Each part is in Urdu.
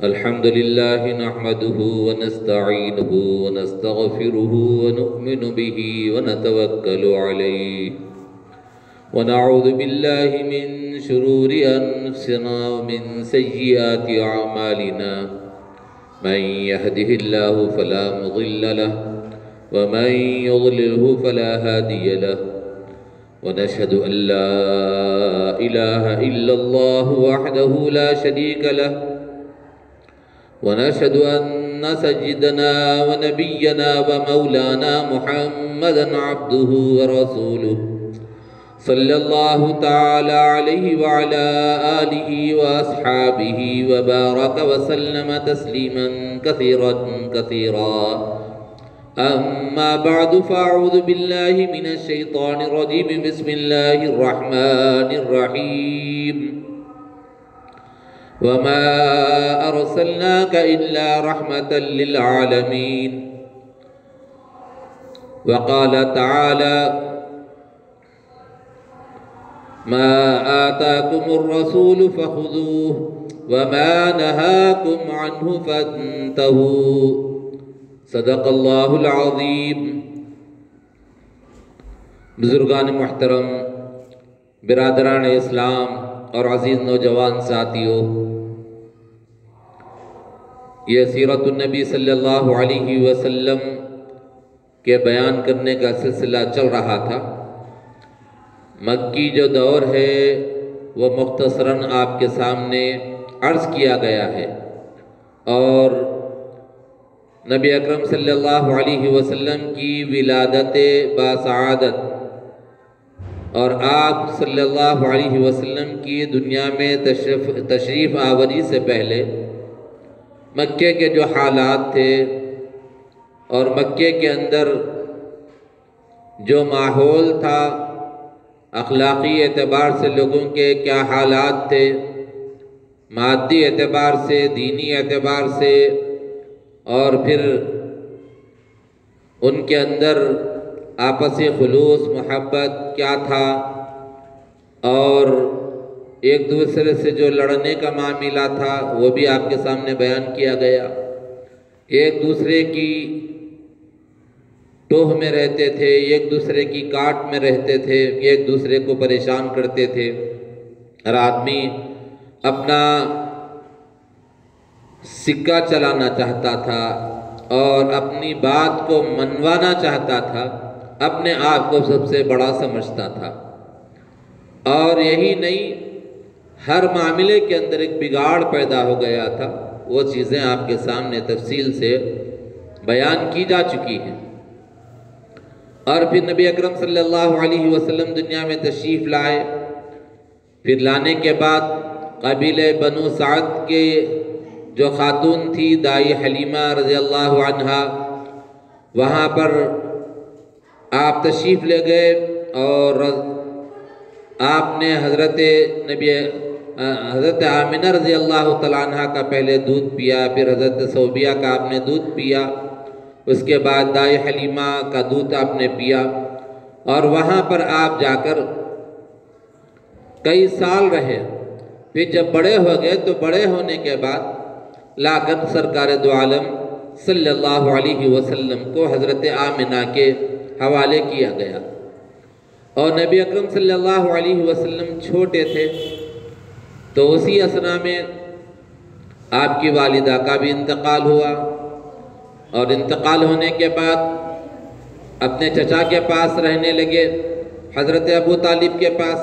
الحمد لله نحمده ونستعينه ونستغفره ونؤمن به ونتوكل عليه ونعوذ بالله من شرور أنفسنا ومن سيئات أعمالنا من يهده الله فلا مضل له ومن يضلله فلا هادي له ونشهد أن لا إله إلا الله وحده لا شريك له ونشهد أن سيدنا ونبينا ومولانا محمدا عبده ورسوله صلى الله تعالى عليه وعلى آله وأصحابه وبارك وسلم تسليما كثيرا كثيرا أما بعد فأعوذ بالله من الشيطان الرجيم بسم الله الرحمن الرحيم وما أرسلناك إلا رحمة للعالمين وقال تعالى ما آتاكم الرسول فخذوه وما نهاكم عنه فانتهوا صدق اللہ العظیم۔ بزرگان محترم، برادران اسلام اور عزیز نوجوان ساتھیوں، یہ سیرت النبی صلی اللہ علیہ وسلم کے بیان کرنے کا سلسلہ چل رہا تھا۔ مکی جو دور ہے وہ مختصراً آپ کے سامنے عرض کیا گیا ہے، اور نبی اکرم صلی اللہ علیہ وسلم کی ولادت باسعادت اور آپ صلی اللہ علیہ وسلم کی دنیا میں تشریف آوری سے پہلے مکے کے جو حالات تھے اور مکے کے اندر جو ماحول تھا، اخلاقی اعتبار سے لوگوں کے کیا حالات تھے، مادی اعتبار سے، دینی اعتبار سے، اور پھر ان کے اندر آپسی خلوص محبت کیا تھا، اور ایک دوسرے سے جو لڑنے کا معاملہ تھا وہ بھی آپ کے سامنے بیان کیا گیا۔ ایک دوسرے کی ٹوہ میں رہتے تھے، ایک دوسرے کی کاٹ میں رہتے تھے، ایک دوسرے کو پریشان کرتے تھے۔ ہر آدمی اپنا سکہ چلانا چاہتا تھا اور اپنی بات کو منوانا چاہتا تھا، اپنے آپ کو سب سے بڑا سمجھتا تھا۔ اور یہی نہیں، ہر معاملے کے اندر ایک بگاڑ پیدا ہو گیا تھا۔ وہ چیزیں آپ کے سامنے تفصیل سے بیان کی جا چکی ہیں۔ اور پھر نبی اکرم صلی اللہ علیہ وسلم دنیا میں تشریف لائے۔ پھر لانے کے بعد قبیلہ بنو سعد کے جو خاتون تھی دائی حلیمہ رضی اللہ عنہا، وہاں پر آپ تشریف لے گئے، اور آپ نے حضرت آمنہ رضی اللہ تعالیٰ عنہ کا پہلے دودھ پیا، پھر حضرت صوبیہ کا آپ نے دودھ پیا، اس کے بعد دائی حلیمہ کا دودھ آپ نے پیا، اور وہاں پر آپ جا کر کئی سال رہے۔ پھر جب بڑے ہو گئے تو بڑے ہونے کے بعد لا کر سرکار دو عالم صلی اللہ علیہ وسلم کو حضرت آمنہ کے حوالے کیا گیا۔ اور نبی اکرم صلی اللہ علیہ وسلم چھوٹے تھے، تو اسی اثنا میں آپ کی والدہ کا بھی انتقال ہوا، اور انتقال ہونے کے بعد اپنے چچا کے پاس رہنے لگے، حضرت ابو طالب کے پاس۔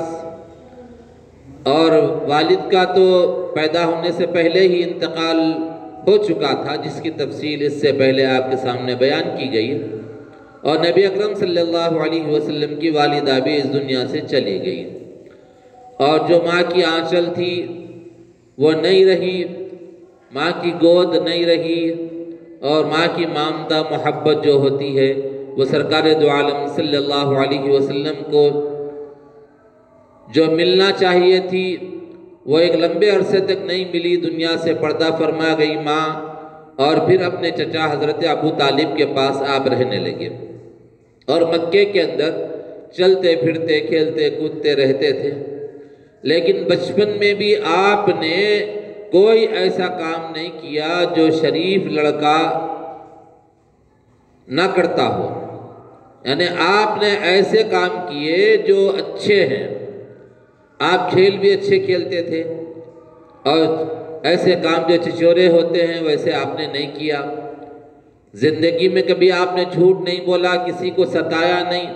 اور والد کا تو پیدا ہونے سے پہلے ہی انتقال ہو چکا تھا، جس کی تفصیل اس سے پہلے آپ کے سامنے بیان کی گئی، اور نبی اکرم صلی اللہ علیہ وسلم کی والدہ بھی اس دنیا سے چلی گئی، اور جو ماں کی آنچل تھی وہ نہیں رہی، ماں کی گود نہیں رہی، اور ماں کی مامدہ محبت جو ہوتی ہے وہ سرکار دو عالم صلی اللہ علیہ وسلم کو جو ملنا چاہیے تھی وہ ایک لمبے عرصے تک نہیں ملی، دنیا سے پردہ فرما گئی ماں، اور پھر اپنے چچا حضرت ابو طالب کے پاس آپ رہنے لگے، اور مکے کے اندر چلتے پھرتے کھیلتے کودتے رہتے تھے۔ لیکن بچپن میں بھی آپ نے کوئی ایسا کام نہیں کیا جو شریف لڑکا نہ کرتا ہو، یعنی آپ نے ایسے کام کیے جو اچھے ہیں۔ آپ کھیل بھی اچھے کھیلتے تھے اور ایسے کام جو چچورے ہوتے ہیں ویسے آپ نے نہیں کیا۔ زندگی میں کبھی آپ نے جھوٹ نہیں بولا، کسی کو ستایا نہیں،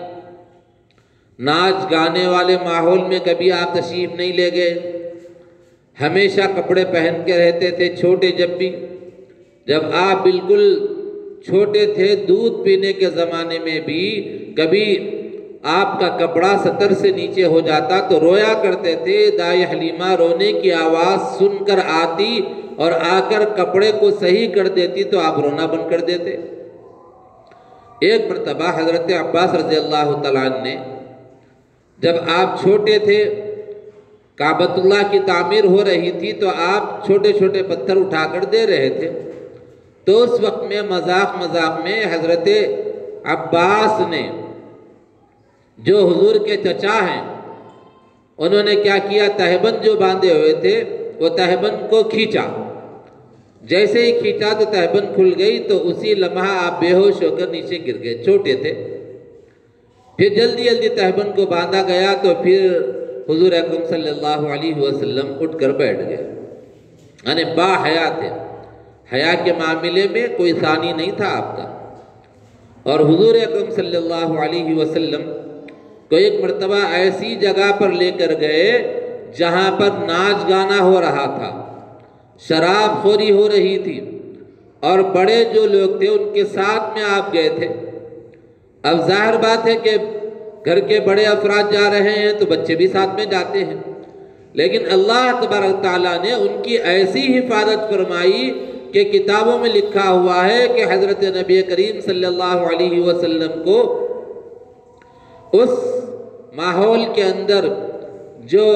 ناچ گانے والے ماحول میں کبھی آپ تشریف نہیں لے گئے، ہمیشہ کپڑے پہن کے رہتے تھے۔ چھوٹے جب آپ بالکل چھوٹے تھے، دودھ پینے کے زمانے میں بھی کبھی آپ کا کپڑا سطر سے نیچے ہو جاتا تو رویا کرتے تھے۔ دائی حلیمہ رونے کی آواز سن کر آتی اور آ کر کپڑے کو صحیح کر دیتی تو آپ رونا بند کر دیتے۔ ایک مرتبہ حضرت عباس رضی اللہ تعالیٰ عنہ نے، جب آپ چھوٹے تھے، کعبۃ اللہ کی تعمیر ہو رہی تھی تو آپ چھوٹے چھوٹے پتھر اٹھا کر دے رہے تھے، تو اس وقت میں مذاق میں حضرت عباس نے، جو حضور کے چچا ہیں، انہوں نے کیا کیا، تہبند جو باندھے ہوئے تھے وہ تہبند کو کھینچا۔ جیسے ہی کھینچا تو تہبند کھل گئی، تو اسی لمحہ آپ بے ہوش ہو کر نیچے گر گئے، چھوٹے تھے۔ پھر جلدی تہبند کو باندھا گیا تو پھر حضور اکرم صلی اللہ علیہ وسلم اٹھ کر بیٹھ گئے، یعنی با حیا تھے، حیا کے معاملے میں کوئی ثانی نہیں تھا آپ کا۔ اور حضور اکرم صلی اللہ علیہ وسلم کو ایک مرتبہ ایسی جگہ پر لے کر گئے جہاں پر ناچ گانا ہو رہا تھا، شراب خوری ہو رہی تھی، اور بڑے جو لوگ تھے ان کے ساتھ میں آپ گئے تھے۔ اب ظاہر بات ہے کہ گھر کے بڑے افراد جا رہے ہیں تو بچے بھی ساتھ میں جاتے ہیں، لیکن اللہ تبارک تعالیٰ نے ان کی ایسی حفاظت فرمائی کہ کتابوں میں لکھا ہوا ہے کہ حضرت نبی کریم صلی اللہ علیہ وسلم کو اس ماحول کے اندر جو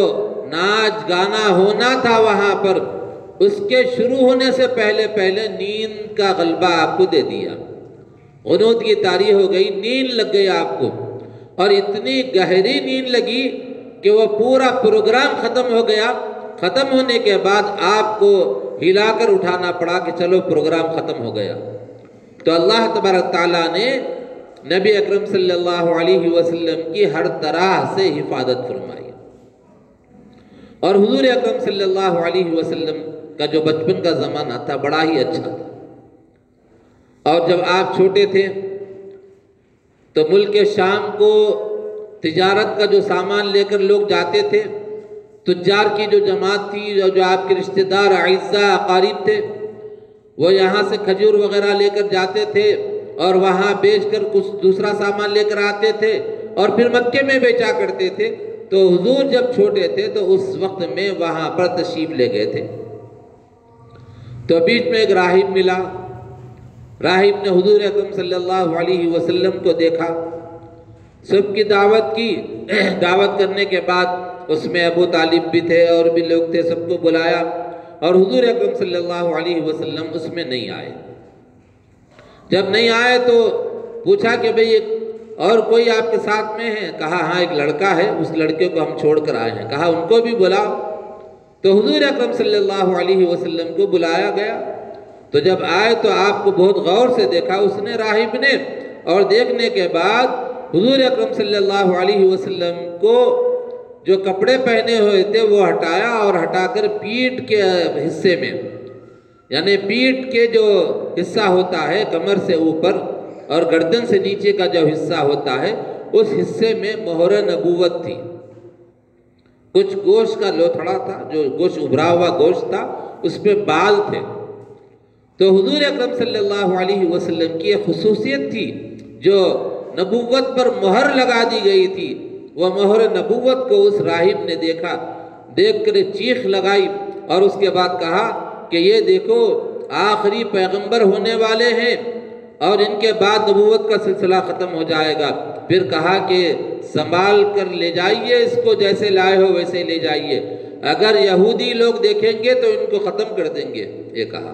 ناچ گانا ہونا تھا وہاں پر، اس کے شروع ہونے سے پہلے نیند کا غلبہ آپ کو دے دیا، غنود کی طاری ہو گئی، نیند لگ گئی آپ کو، اور اتنی گہری نیند لگی کہ وہ پورا پروگرام ختم ہو گیا۔ ختم ہونے کے بعد آپ کو ہلا کر اٹھانا پڑا کہ چلو پروگرام ختم ہو گیا۔ تو اللہ تبارک تعالیٰ نے نبی اکرم صلی اللہ علیہ وسلم کی ہر طرح سے حفاظت فرمائی، اور حضور اکرم صلی اللہ علیہ وسلم کا جو بچپن کا زمانہ تھا بڑا ہی اچھا تھا۔ اور جب آپ چھوٹے تھے تو ملک شام کو تجارت کا جو سامان لے کر لوگ جاتے تھے، تجار کی جو جماعت تھی، جو آپ کے رشتہ دار اعزاء اقارب تھے، وہ یہاں سے کھجور وغیرہ لے کر جاتے تھے اور وہاں بیچ کر کچھ دوسرا سامان لے کر آتے تھے اور پھر مکے میں بیچا کرتے تھے۔ تو حضور جب چھوٹے تھے تو اس وقت میں وہاں پر تشریف لے گئے تھے، تو بیچ میں ایک راہب ملا۔ راہب نے حضور اکرم صلی اللہ علیہ وسلم کو دیکھا، سب کی دعوت کی، دعوت کرنے کے بعد اس میں ابو طالب بھی تھے اور بھی لوگ تھے، سب کو بلایا، اور حضور اکرم صلی اللہ علیہ وسلم اس میں نہیں آئے۔ جب نہیں آئے تو پوچھا کہ بھئی اور کوئی آپ کے ساتھ میں ہے؟ کہا ہاں ایک لڑکا ہے، اس لڑکے کو ہم چھوڑ کر آئے ہیں۔ کہا ان کو بھی بلاؤ۔ تو حضور اکرم صلی اللہ علیہ وسلم کو بلایا گیا، تو جب آئے تو آپ کو بہت غور سے دیکھا اس نے، راہب نے، اور دیکھنے کے بعد حضور اکرم صلی اللہ علیہ وسلم کو جو کپڑے پہنے ہوئے تھے وہ ہٹایا، اور ہٹا کر پیٹھ کے حصے میں، یعنی پیٹھ کے جو حصہ ہوتا ہے کمر سے اوپر اور گردن سے نیچے کا جو حصہ ہوتا ہے، اس حصے میں مہر نبوت تھی۔ کچھ گوشت کا لوتھڑا تھا، جو گوشت ابھرا ہوا گوشت تھا، اس پہ بال تھے۔ تو حضور اکرم صلی اللہ علیہ وسلم کی ایک خصوصیت تھی، جو نبوت پر مہر لگا دی گئی تھی، وہ مہر نبوت کو اس راہب نے دیکھا، دیکھ کر چیخ لگائی، اور اس کے بعد کہا کہ یہ دیکھو آخری پیغمبر ہونے والے ہیں اور ان کے بعد نبوت کا سلسلہ ختم ہو جائے گا۔ پھر کہا کہ سنبھال کر لے جائیے اس کو، جیسے لائے ہو ویسے لے جائیے، اگر یہودی لوگ دیکھیں گے تو ان کو ختم کر دیں گے، یہ کہا۔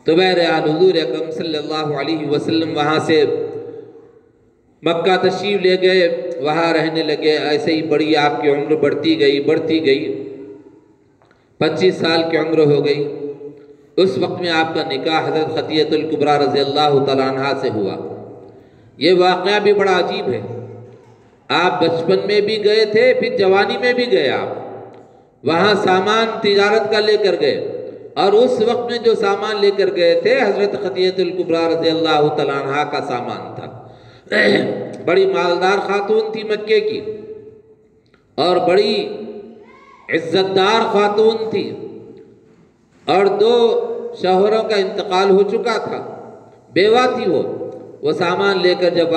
تو بہرحال حضور اکرم صلی اللہ علیہ وسلم وہاں سے مکہ تشریف لے گئے، وہاں رہنے لگے، ایسے ہی بڑی آپ کی عمر بڑھتی گئی 25 سال کی عمر ہو گئی۔ اس وقت میں آپ کا نکاح حضرت خدیجہ الکبریٰ رضی اللہ تعالیٰ عنہ سے ہوا۔ یہ واقعہ بھی بڑا عجیب ہے، آپ بچپن میں بھی گئے تھے، پھر جوانی میں بھی گئے، آپ وہاں سامان تجارت کا لے کر گئے، اور اس وقت میں جو سامان لے کر گئے تھے حضرت خدیجہ الکبریٰ رضی اللہ تعالیٰ عنہ کا سامان تھا۔ بڑی مالدار خاتون تھی مکے کی، اور بڑی عزت دار خاتون تھی، اور 2 شوہروں کا انتقال ہو چکا تھا، بیوہ تھی وہ سامان لے کر جب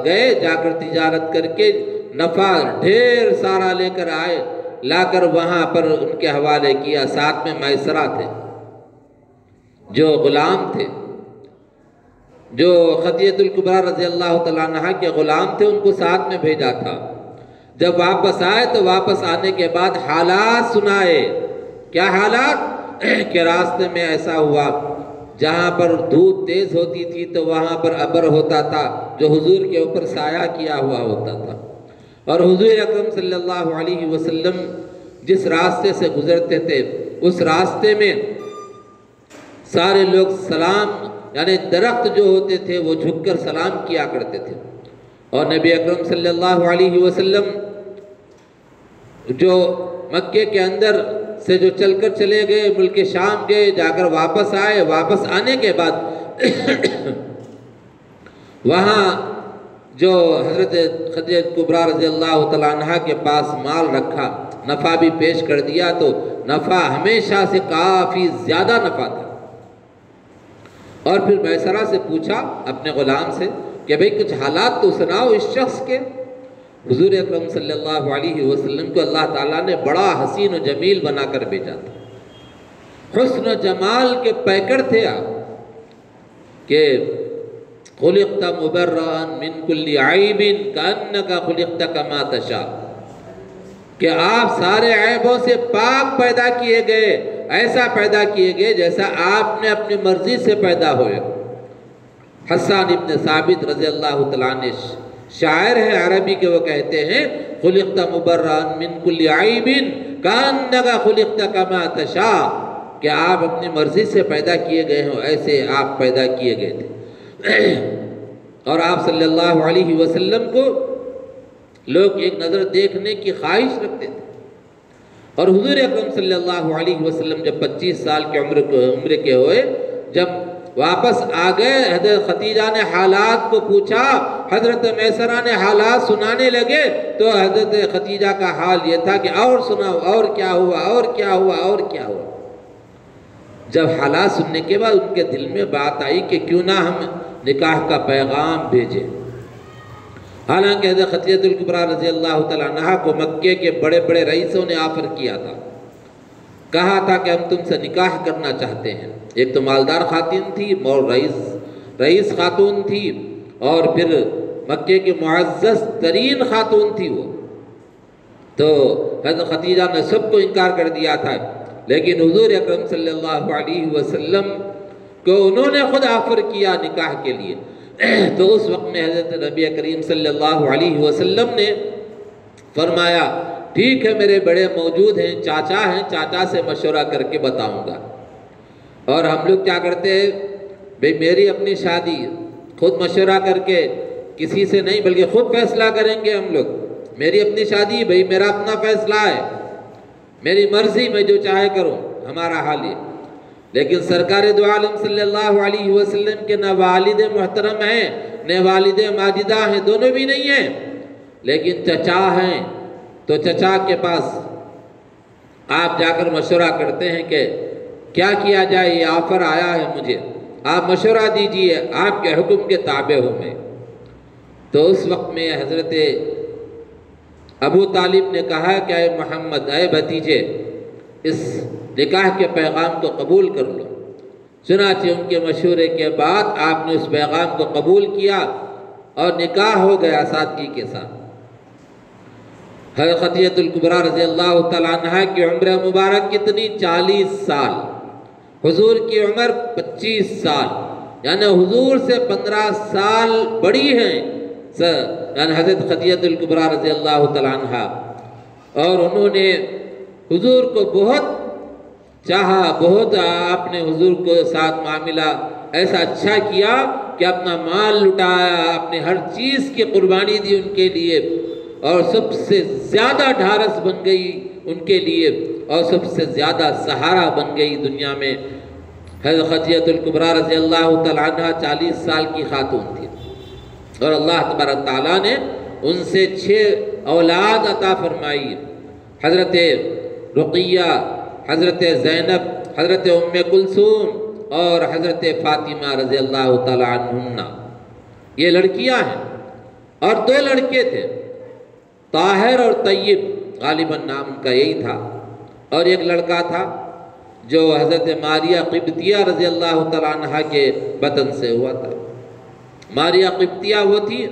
گئے، جا کر تجارت کر کے نفع ڈھیر سارا لے کر آئے، لا کر وہاں پر ان کے حوالے کیا۔ ساتھ میں میسرہ تھے، جو غلام تھے، جو خدیجہ الکبریٰ رضی اللہ تعالیٰ عنہ کے غلام تھے، ان کو ساتھ میں بھیجا تھا۔ جب واپس آئے تو واپس آنے کے بعد حالات سنائے۔ کیا حالات؟ کہ راستے میں ایسا ہوا، جہاں پر دھوپ تیز ہوتی تھی تو وہاں پر ابر ہوتا تھا جو حضور کے اوپر سایہ کیا ہوا ہوتا تھا، اور حضور اکرم صلی اللہ علیہ وسلم جس راستے سے گزرتے تھے اس راستے میں سارے لوگ سلام، یعنی درخت جو ہوتے تھے وہ جھک کر سلام کیا کرتے تھے، اور نبی اکرم صلی اللہ علیہ وسلم جو مکے کے اندر سے جو چل کر چلے گئے، ملک شام گئے، جا کر واپس آئے، واپس آنے کے بعد وہاں جو حضرت خدیجہ کبریٰ رضی اللہ تعالیٰ عنہ کے پاس مال رکھا، نفع بھی پیش کر دیا، تو نفع ہمیشہ سے کافی زیادہ نفع تھا۔ اور پھر میسرہ سے پوچھا اپنے غلام سے کہ بھئی کچھ حالات تو سناؤ اس شخص کے۔ حضور اکرم صلی اللہ علیہ وسلم کو اللہ تعالیٰ نے بڑا حسین و جمیل بنا کر بھیجا تھا، حسن و جمال کے پیکر تھے آپ، کہ خلقت مبرئا من کل عیب کانک خلقت کما تشاء، کہ آپ سارے عیبوں سے پاک پیدا کیے گئے، ایسا پیدا کیے گئے جیسا آپ نے اپنی مرضی سے پیدا ہوئے۔ حسان ابن ثابت رضی اللہ تعالیٰ عنہ شاعر ہے عربی کے، وہ کہتے ہیں خلقت مبرئا من کل عیب کانک خلقت کما تشاء، کہ آپ اپنی مرضی سے پیدا کیے گئے ہوں، ایسے آپ پیدا کیے گئے تھے۔ اور آپ صلی اللہ علیہ وسلم کو لوگ ایک نظر دیکھنے کی خواہش رکھتے تھے، اور حضور اکرم صلی اللہ علیہ وسلم جب 25 سال کی عمر کے ہوئے، جب واپس آ گئے، حضرت خدیجہ نے حالات کو پوچھا، حضرت میسرہ نے حالات سنانے لگے، تو حضرت خدیجہ کا حال یہ تھا کہ اور سناؤ، اور کیا ہوا، اور کیا ہوا، اور کیا ہوا۔ جب حالات سننے کے بعد ان کے دل میں بات آئی کہ کیوں نہ ہم نکاح کا پیغام بھیجیں۔ حالانکہ حضرت خدیجہ الکبریٰ رضی اللہ تعالیٰ عنہ کو مکے کے بڑے بڑے رئیسوں نے آفر کیا تھا، کہا تھا کہ ہم تم سے نکاح کرنا چاہتے ہیں۔ ایک تو مالدار خاتون تھی اور رئیس خاتون تھی، اور پھر مکے کی معزز ترین خاتون تھی وہ، تو حضرت خدیجہ نے سب کو انکار کر دیا تھا، لیکن حضور اکرم صلی اللہ علیہ وسلم کو انہوں نے خود آفر کیا نکاح کے لیے۔ تو اس وقت میں حضرت نبی کریم صلی اللہ علیہ وسلم نے فرمایا ٹھیک ہے، میرے بڑے موجود ہیں، چاچا ہیں، چاچا سے مشورہ کر کے بتاؤں گا۔ اور ہم لوگ کیا کرتے ہیں بھئی، میری اپنی شادی خود مشورہ کر کے کسی سے نہیں بلکہ خود فیصلہ کریں گے ہم لوگ، میری اپنی شادی بھئی میرا اپنا فیصلہ ہے، میری مرضی، میں جو چاہے کروں، ہمارا حال یہ۔ لیکن سرکار دو عالم صلی اللہ علیہ وسلم کے نہ والد محترم ہیں نہ والد ماجدہ ہیں، دونوں بھی نہیں ہیں، لیکن چچا ہیں، تو چچا کے پاس آپ جا کر مشورہ کرتے ہیں کہ کیا کیا جائے، یہ آفر آیا ہے مجھے، آپ مشورہ دیجئے، آپ کے حکم کے تابع ہوں میں۔ تو اس وقت میں حضرت ابو طالب نے کہا کہ اے محمد، اے بھتیجے، اس نکاح کے پیغام کو قبول کر لو۔ چنانچہ ان کے مشورے کے بعد آپ نے اس پیغام کو قبول کیا اور نکاح ہو گیا سادگی کے ساتھ۔ حضرت خدیجہ الکبریٰ رضی اللہ تعالیٰ عنہ کی عمر مبارک کتنی؟ 40 سال۔ حضور کی عمر 25 سال، یعنی حضور سے 15 سال بڑی ہیں حضرت خدیجہ الکبریٰ رضی اللہ تعالیٰ عنہ، اور انہوں نے حضور کو بہت چاہا، بہت آپ نے حضور کو ساتھ معاملہ ایسا اچھا کیا کہ اپنا مال لٹایا، اپنے ہر چیز کی قربانی دی ان کے لیے، اور سب سے زیادہ ڈھارس بن گئی ان کے لیے، اور سب سے زیادہ سہارا بن گئی دنیا میں۔ حضرت خدیجہ الکبریٰ رضی اللہ تعالیٰ عنہ 40 سال کی خاتون تھی، اور اللہ تبارک تعالیٰ نے ان سے 6 اولاد عطا فرمائی، حضرت رقیہ، حضرت زینب، حضرت ام کلثوم اور حضرت فاطمہ رضی اللہ تعالیٰ عنہن۔ یہ لڑکیاں ہیں، اور 2 لڑکے تھے، طاہر اور طیب، غالباً نام ان کا یہی تھا، اور ایک لڑکا تھا جو حضرت ماریہ قبطیہ رضی اللہ تعالیٰ عنہ کے بطن سے ہوا تھا۔ ماریہ قبطیہ وہ تھی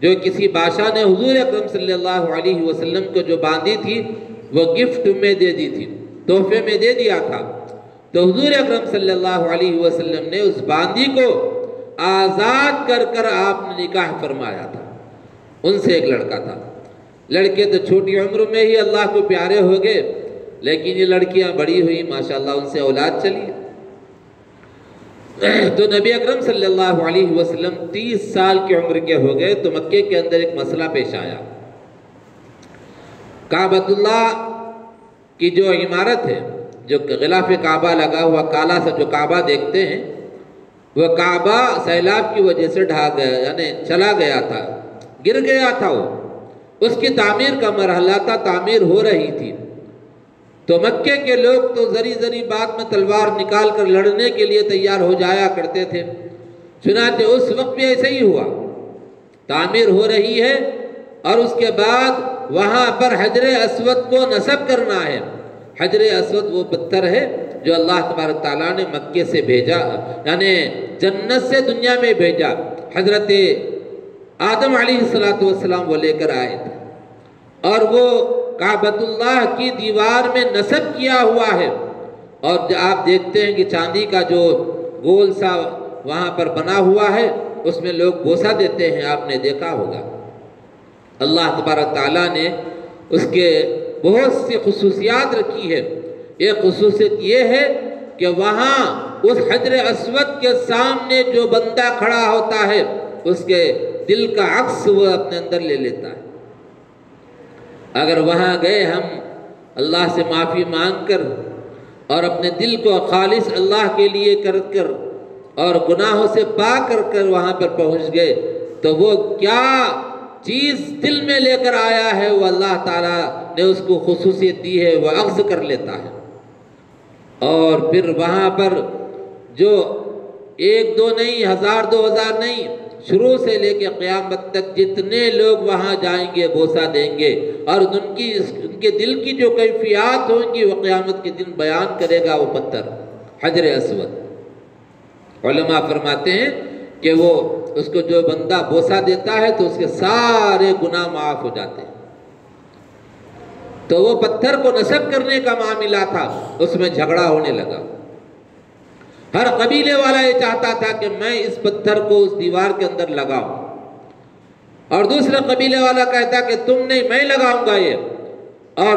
جو کسی بادشاہ نے حضور اکرم صلی اللہ علیہ وسلم کو جو باندھی تھی وہ گفٹ میں دے دی تھی، تحفے میں دے دیا تھا، تو حضور اکرم صلی اللہ علیہ وسلم نے اس باندھی کو آزاد کر کر آپ نے نکاح فرمایا تھا۔ ان سے ایک لڑکا تھا۔ لڑکے تو چھوٹی عمر میں ہی اللہ کو پیارے ہو گئے، لیکن یہ لڑکیاں بڑی ہوئی، ماشاءاللہ ان سے اولاد چلی۔ تو نبی اکرم صلی اللہ علیہ وسلم 30 سال کی عمر کے ہو گئے تو مکے کے اندر ایک مسئلہ پیش آیا۔ کعبۃ اللہ کی جو عمارت ہے، جو غلاف کعبہ لگا ہوا کالا سا جو کعبہ دیکھتے ہیں، وہ کعبہ سیلاب کی وجہ سے ڈھا گیا، یعنی چلا گیا تھا، گر گیا تھا وہ، اس کی تعمیر کا مرحلہ تھا، تعمیر ہو رہی تھی۔ تو مکے کے لوگ تو ذری بات میں تلوار نکال کر لڑنے کے لیے تیار ہو جایا کرتے تھے، چنانچہ اس وقت بھی ایسے ہی ہوا، تعمیر ہو رہی ہے، اور اس کے بعد وہاں پر حجر اسود کو نصب کرنا ہے۔ حجر اسود وہ پتھر ہے جو اللہ تبارک تعالیٰ نے مکے سے بھیجا، یعنی جنت سے دنیا میں بھیجا، حضرت آدم علیہ السلام وہ لے کر آئے تھے، اور وہ کعبۃ اللہ کی دیوار میں نصب کیا ہوا ہے، اور آپ دیکھتے ہیں کہ چاندی کا جو گول سا وہاں پر بنا ہوا ہے، اس میں لوگ بوسہ دیتے ہیں، آپ نے دیکھا ہوگا۔ اللہ تبارک تعالیٰ نے اس کے بہت سی خصوصیات رکھی ہے۔ ایک خصوصیت یہ ہے کہ وہاں اس حجر اسود کے سامنے جو بندہ کھڑا ہوتا ہے، اس کے دل کا عکس وہ اپنے اندر لے لیتا ہے۔ اگر وہاں گئے ہم اللہ سے معافی مانگ کر اور اپنے دل کو خالص اللہ کے لیے کر کر اور گناہوں سے پاک کر کر وہاں پر پہنچ گئے، تو وہ کیا چیز دل میں لے کر آیا ہے وہ اللہ تعالیٰ نے اس کو خصوصیت دی ہے، وہ اخذ کر لیتا ہے۔ اور پھر وہاں پر جو 1 2 نہیں، 1000 2000 نہیں، شروع سے لے کے قیامت تک جتنے لوگ وہاں جائیں گے بوسہ دیں گے، اور ان کے دل کی جو کیفیات ہوں گی وہ قیامت کے دن بیان کرے گا وہ پتھر حجر اسود۔ علماء فرماتے ہیں کہ وہ اس کو جو بندہ بوسہ دیتا ہے تو اس کے سارے گناہ معاف ہو جاتے ہیں۔ تو وہ پتھر کو نصب کرنے کا معاملہ تھا، اس میں جھگڑا ہونے لگا۔ ہر قبیلے والا یہ چاہتا تھا کہ میں اس پتھر کو اس دیوار کے اندر لگاؤں، اور دوسرے قبیلے والا کہتا کہ تم نہیں، میں لگاؤں گا یہ، اور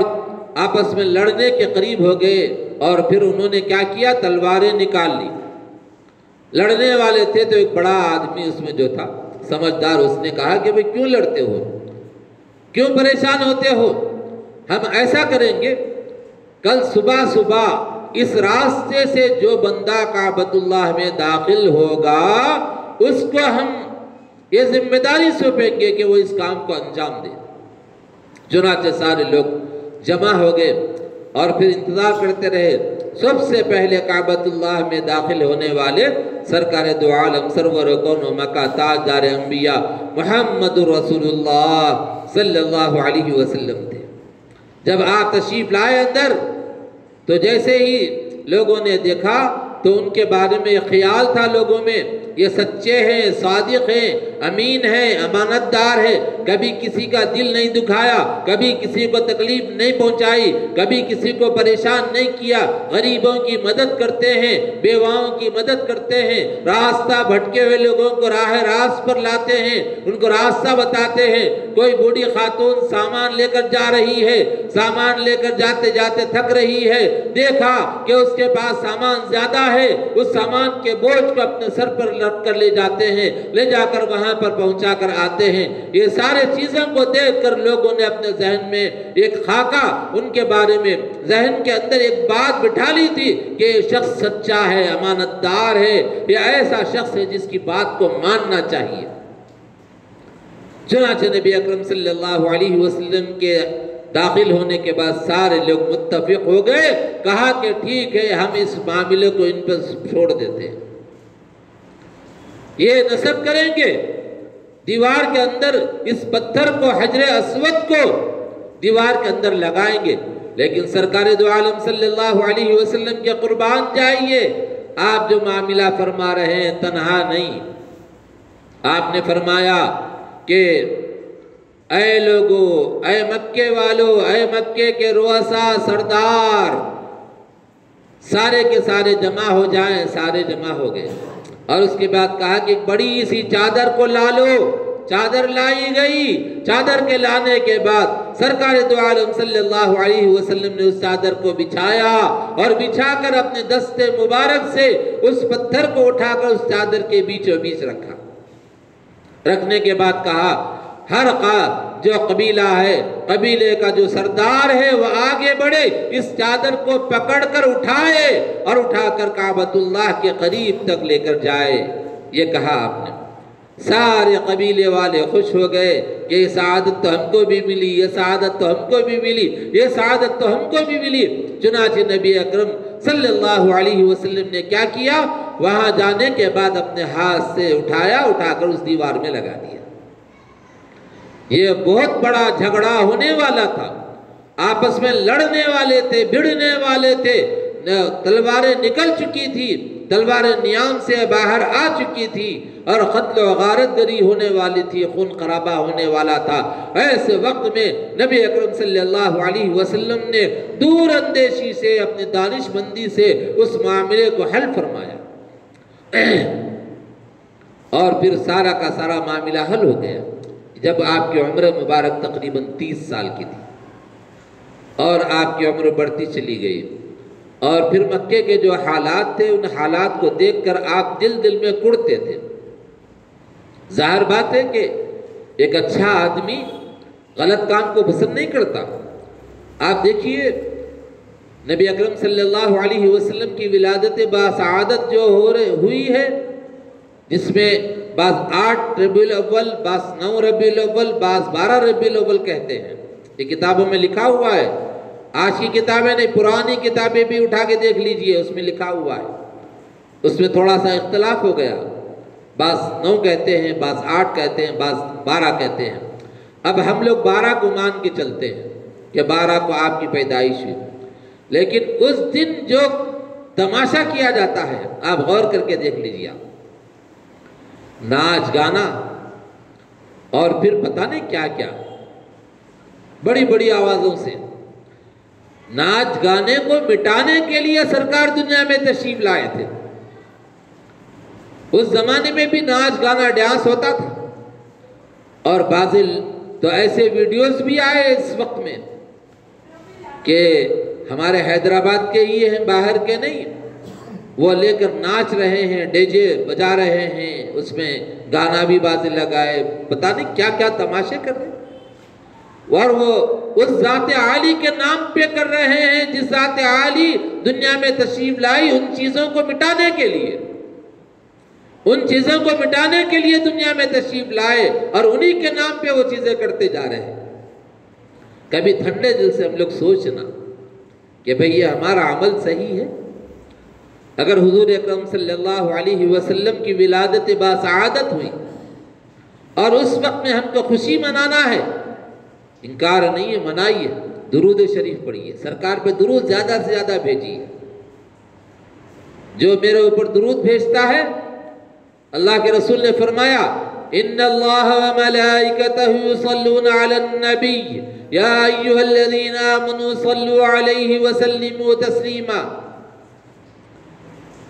آپس میں لڑنے کے قریب ہو گئے۔ اور پھر انہوں نے کیا کیا، تلواریں نکال لی۔ لڑنے والے تھے تو ایک بڑا آدمی اس میں جو تھا سمجھدار، اس نے کہا کہ بھئی کیوں لڑتے ہو، کیوں پریشان ہوتے ہو، ہم ایسا کریں گے، کل صبح اس راستے سے جو بندہ کعبۃ اللہ میں داخل ہوگا اس کو ہم یہ ذمہ داری سونپیں گے کہ وہ اس کام کو انجام دے۔ چنانچہ سارے لوگ جمع ہو گئے اور پھر انتظار کرتے رہے۔ سب سے پہلے کعبۃ اللہ میں داخل ہونے والے سرکار دو عالم سرور کون و مکہ تاجدار انبیاء محمد رسول اللہ صلی اللہ علیہ وسلم تھے۔ جب آپ تشریف لائے اندر تو جیسے ہی لوگوں نے دیکھا تو ان کے بارے میں یہ خیال تھا لوگوں میں، یہ سچے ہیں، صادق ہیں، امین ہیں، امانت دار ہے، کبھی کسی کا دل نہیں دکھایا، کبھی کسی کو تکلیف نہیں پہنچائی، کبھی کسی کو پریشان نہیں کیا، غریبوں کی مدد کرتے ہیں، بیواؤں کی مدد کرتے ہیں، راستہ بھٹکے ہوئے لوگوں کو راہ راست پر لاتے ہیں، ان کو راستہ بتاتے ہیں۔ کوئی بوڑھی خاتون سامان لے کر جا رہی ہے، سامان لے کر جاتے جاتے تھک رہی ہے، دیکھا کہ اس کے پاس سامان زیادہ ہے، اس سامان کے بوجھ کو اپنے سر پر رکھ کر لے جاتے ہیں، لے جا کر وہاں پر پہنچا کر آتے ہیں۔ یہ سارے چیزوں کو دیکھ کر لوگوں نے اپنے ذہن میں ایک خاکہ ان کے بارے میں ذہن کے اندر ایک بات بٹھا لی تھی کہ یہ شخص سچا ہے، امانت دار ہے، یہ ایسا شخص ہے جس کی بات کو ماننا چاہیے۔ چنانچہ نبی اکرم صلی اللہ علیہ وسلم کے داخل ہونے کے بعد سارے لوگ متفق ہو گئے، کہا کہ ٹھیک ہے، ہم اس معاملے کو ان پر چھوڑ دیتے ہیں، یہ نصب کریں گے، دیوار کے اندر اس پتھر کو، حجر اسود کو دیوار کے اندر لگائیں گے۔ لیکن سرکار دو عالم صلی اللہ علیہ وسلم کے قربان جائیے، آپ جو معاملہ فرما رہے ہیں تنہا نہیں، آپ نے فرمایا کہ اے لوگو، اے مکے والو، اے مکے کے رؤساء، سردار، سارے کے سارے جمع ہو جائیں۔ سارے جمع ہو گئے اور اس کے بعد کہا کہ ایک بڑی سی چادر کو لا لو۔ چادر لائی گئی، چادر کے لانے کے بعد سرکار دو عالم صلی اللہ علیہ وسلم نے اس چادر کو بچھایا اور بچھا کر اپنے دست مبارک سے اس پتھر کو اٹھا کر اس چادر کے بیچوں بیچ رکھا۔ رکھنے کے بعد کہا ہر جو قبیلہ ہے، قبیلے کا جو سردار ہے وہ آگے بڑھے، اس چادر کو پکڑ کر اٹھائے اور اٹھا کر کعبۃ اللہ کے قریب تک لے کر جائے۔ یہ کہا آپ نے، سارے قبیلے والے خوش ہو گئے کہ یہ سعادت تو ہم کو بھی ملی، یہ سعادت تو ہم کو بھی ملی، یہ سعادت تو ہم کو بھی ملی۔ چنانچہ نبی اکرم صلی اللہ علیہ وسلم نے کیا کیا، وہاں جانے کے بعد اپنے ہاتھ سے اٹھایا، اٹھا کر اس دیوار میں لگا دیا۔ یہ بہت بڑا جھگڑا ہونے والا تھا، آپس میں لڑنے والے تھے، بھڑنے والے تھے، تلواریں نکل چکی تھی، تلواریں نیام سے باہر آ چکی تھی اور قتل و غارت گری ہونے والی تھی، خون خرابہ ہونے والا تھا۔ ایسے وقت میں نبی اکرم صلی اللہ علیہ وسلم نے دور اندیشی سے، اپنی دانش مندی سے اس معاملے کو حل فرمایا اور پھر سارا کا سارا معاملہ حل ہو گیا۔ جب آپ کی عمر مبارک تقریباً 30 سال کی تھی اور آپ کی عمر بڑھتی چلی گئی اور پھر مکے کے جو حالات تھے ان حالات کو دیکھ کر آپ دل میں کڑتے تھے۔ ظاہر بات ہے کہ ایک اچھا آدمی غلط کام کو پسند نہیں کرتا۔ آپ دیکھیے نبی اکرم صلی اللہ علیہ وسلم کی ولادت باسعادت جو ہوئی ہے، جس میں بعض 8 ربیع الاول، بعض 9 ربیع الاول، بعض 12 ربیع الاول کہتے ہیں، یہ کتابوں میں لکھا ہوا ہے۔ آج کی کتابیں نہیں، پرانی کتابیں بھی اٹھا کے دیکھ لیجئے، اس میں لکھا ہوا ہے۔ اس میں تھوڑا سا اختلاف ہو گیا، بعض 9 کہتے ہیں، بعض 8 کہتے ہیں، بعض 12 کہتے ہیں۔ اب ہم لوگ 12 کو مان کے چلتے ہیں کہ 12 کو آپ کی پیدائش ہوئی، لیکن اس دن جو تماشا کیا جاتا ہے آپ غور کر کے دیکھ لیجئے، ناچ گانا اور پھر پتہ نہیں کیا کیا، بڑی بڑی آوازوں سے ناچ گانے کو مٹانے کے لیے سرکار دنیا میں تشریف لائے تھے۔ اس زمانے میں بھی ناچ گانا ڈانس ہوتا تھا اور بعض تو ایسے ویڈیوز بھی آئے اس وقت میں کہ ہمارے حیدرآباد کے ہی ہیں، باہر کے نہیں، وہ لے کر ناچ رہے ہیں، ڈی جے بجا رہے ہیں، اس میں گانا بھی بازی لگائے، پتہ نہیں کیا کیا تماشے کر رہے ہیں، اور وہ اس ذات عالی کے نام پہ کر رہے ہیں جس ذات عالی دنیا میں تشریف لائی ان چیزوں کو مٹانے کے لیے، ان چیزوں کو مٹانے کے لیے دنیا میں تشریف لائے اور انہی کے نام پہ وہ چیزیں کرتے جا رہے ہیں۔ کبھی ٹھنڈے دل سے ہم لوگ سوچنا کہ بھئی یہ ہمارا عمل صحیح ہے؟ اگر حضور اکرم صلی اللہ علیہ وسلم کی ولادت باسعادت ہوئی اور اس وقت میں ہم کو خوشی منانا ہے، انکار نہیں ہے، منائیے، درود شریف پڑھیے، سرکار پہ درود زیادہ سے زیادہ بھیجیے۔ جو میرے اوپر درود بھیجتا ہے، اللہ کے رسول نے فرمایا ان اللہ و ملائکتہ یصلون علی النبی یا ایھا الذین آمنوا صلوا علیہ وسلموا تسلیما،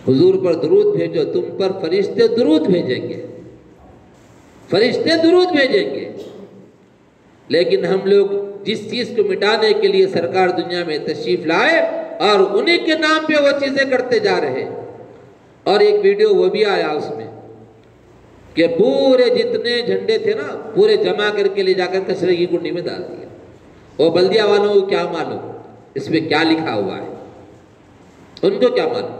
حضور پر درود بھیجو، تم پر فرشتے درود بھیجیں گے، فرشتے درود بھیجیں گے۔ لیکن ہم لوگ جس چیز کو مٹانے کے لیے سرکار دنیا میں تشریف لائے اور انہی کے نام پہ وہ چیزیں کرتے جا رہے۔ اور ایک ویڈیو وہ بھی آیا اس میں کہ پورے جتنے جھنڈے تھے نا پورے جمع کر کے لے جا کر کچرے کی کنڈی میں ڈال دیا۔ وہ بلدیہ والوں کو کیا معلوم اس میں کیا لکھا ہوا ہے، ان کو کیا معلوم۔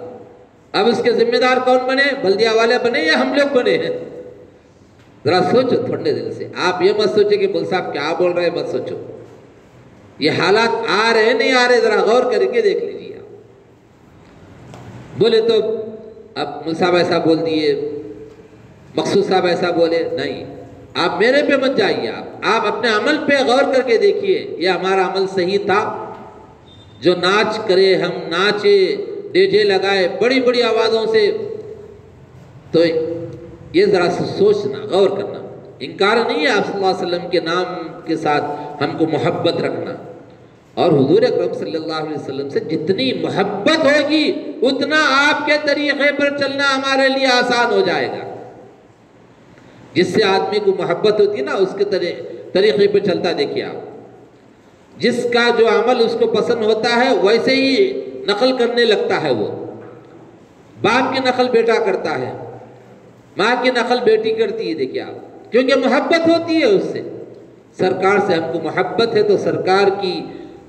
اب اس کے ذمہ دار کون بنے؟ بلدیہ والے بنے یا ہم لوگ بنے ہیں؟ ذرا سوچو ٹھنڈے دل سے، آپ یہ مت سوچے کہ مول صاحب کیا بول رہے ہیں، مت سوچو۔ یہ حالات آ رہے نہیں آ رہے، ذرا غور کر کے دیکھ لیجیے۔ آپ بولے تو اب مول صاحب ایسا بول دیے، مقصود صاحب ایسا بولے، نہیں، آپ میرے پہ مت جائیے، آپ اپنے عمل پہ غور کر کے دیکھیے یہ ہمارا عمل صحیح تھا؟ جو ناچ کرے، ہم ناچے، ڈی جے لگائے بڑی بڑی آوازوں سے، تو یہ ذرا سوچنا، غور کرنا۔ انکار نہیں ہے آپ صلی اللہ علیہ وسلم کے نام کے ساتھ ہم کو محبت رکھنا، اور حضور اکرم صلی اللہ علیہ وسلم سے جتنی محبت ہوگی اتنا آپ کے طریقے پر چلنا ہمارے لیے آسان ہو جائے گا۔ جس سے آدمی کو محبت ہوتی ہے نا اس کے طریقے پہ چلتا دیکھیے آپ، جس کا جو عمل اس کو پسند ہوتا ہے ویسے ہی نقل کرنے لگتا ہے۔ وہ باپ کی نقل بیٹا کرتا ہے، ماں کی نقل بیٹی کرتی ہے، دیکھیے آپ، کیونکہ محبت ہوتی ہے اس سے۔ سرکار سے ہم کو محبت ہے تو سرکار کی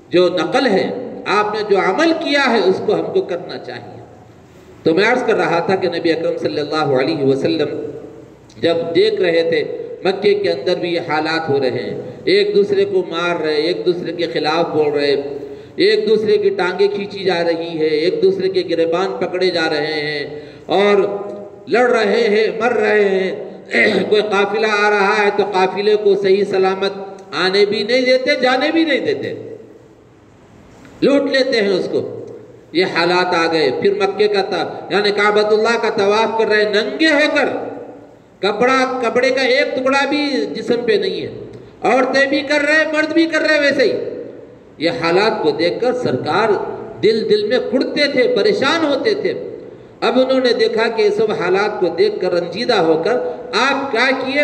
جو نقل ہے، آپ نے جو عمل کیا ہے اس کو ہم کو کرنا چاہیے۔ تو میں عرض کر رہا تھا کہ نبی اکرم صلی اللہ علیہ وسلم جب دیکھ رہے تھے مکے کے اندر بھی یہ حالات ہو رہے ہیں، ایک دوسرے کو مار رہے، ایک دوسرے کے خلاف بول رہے، ایک دوسرے کی ٹانگیں کھینچی جا رہی ہے، ایک دوسرے کے گریبان پکڑے جا رہے ہیں اور لڑ رہے ہیں، مر رہے ہیں۔ کوئی قافلہ آ رہا ہے تو قافلے کو صحیح سلامت آنے بھی نہیں دیتے، جانے بھی نہیں دیتے، لوٹ لیتے ہیں اس کو۔ یہ حالات آ گئے۔ پھر مکے کا یعنی کعبۃ اللہ کا طواف کر رہے ننگے ہو کر، کپڑے کا ایک ٹکڑا بھی جسم پہ نہیں ہے، عورتیں بھی کر رہے، مرد بھی کر رہے ویسے ہی۔ یہ حالات کو دیکھ کر سرکار دل میں کھڑتے تھے، پریشان ہوتے تھے۔ اب انہوں نے دیکھا کہ سب حالات کو دیکھ کر رنجیدہ ہو کر آپ کیا کیے،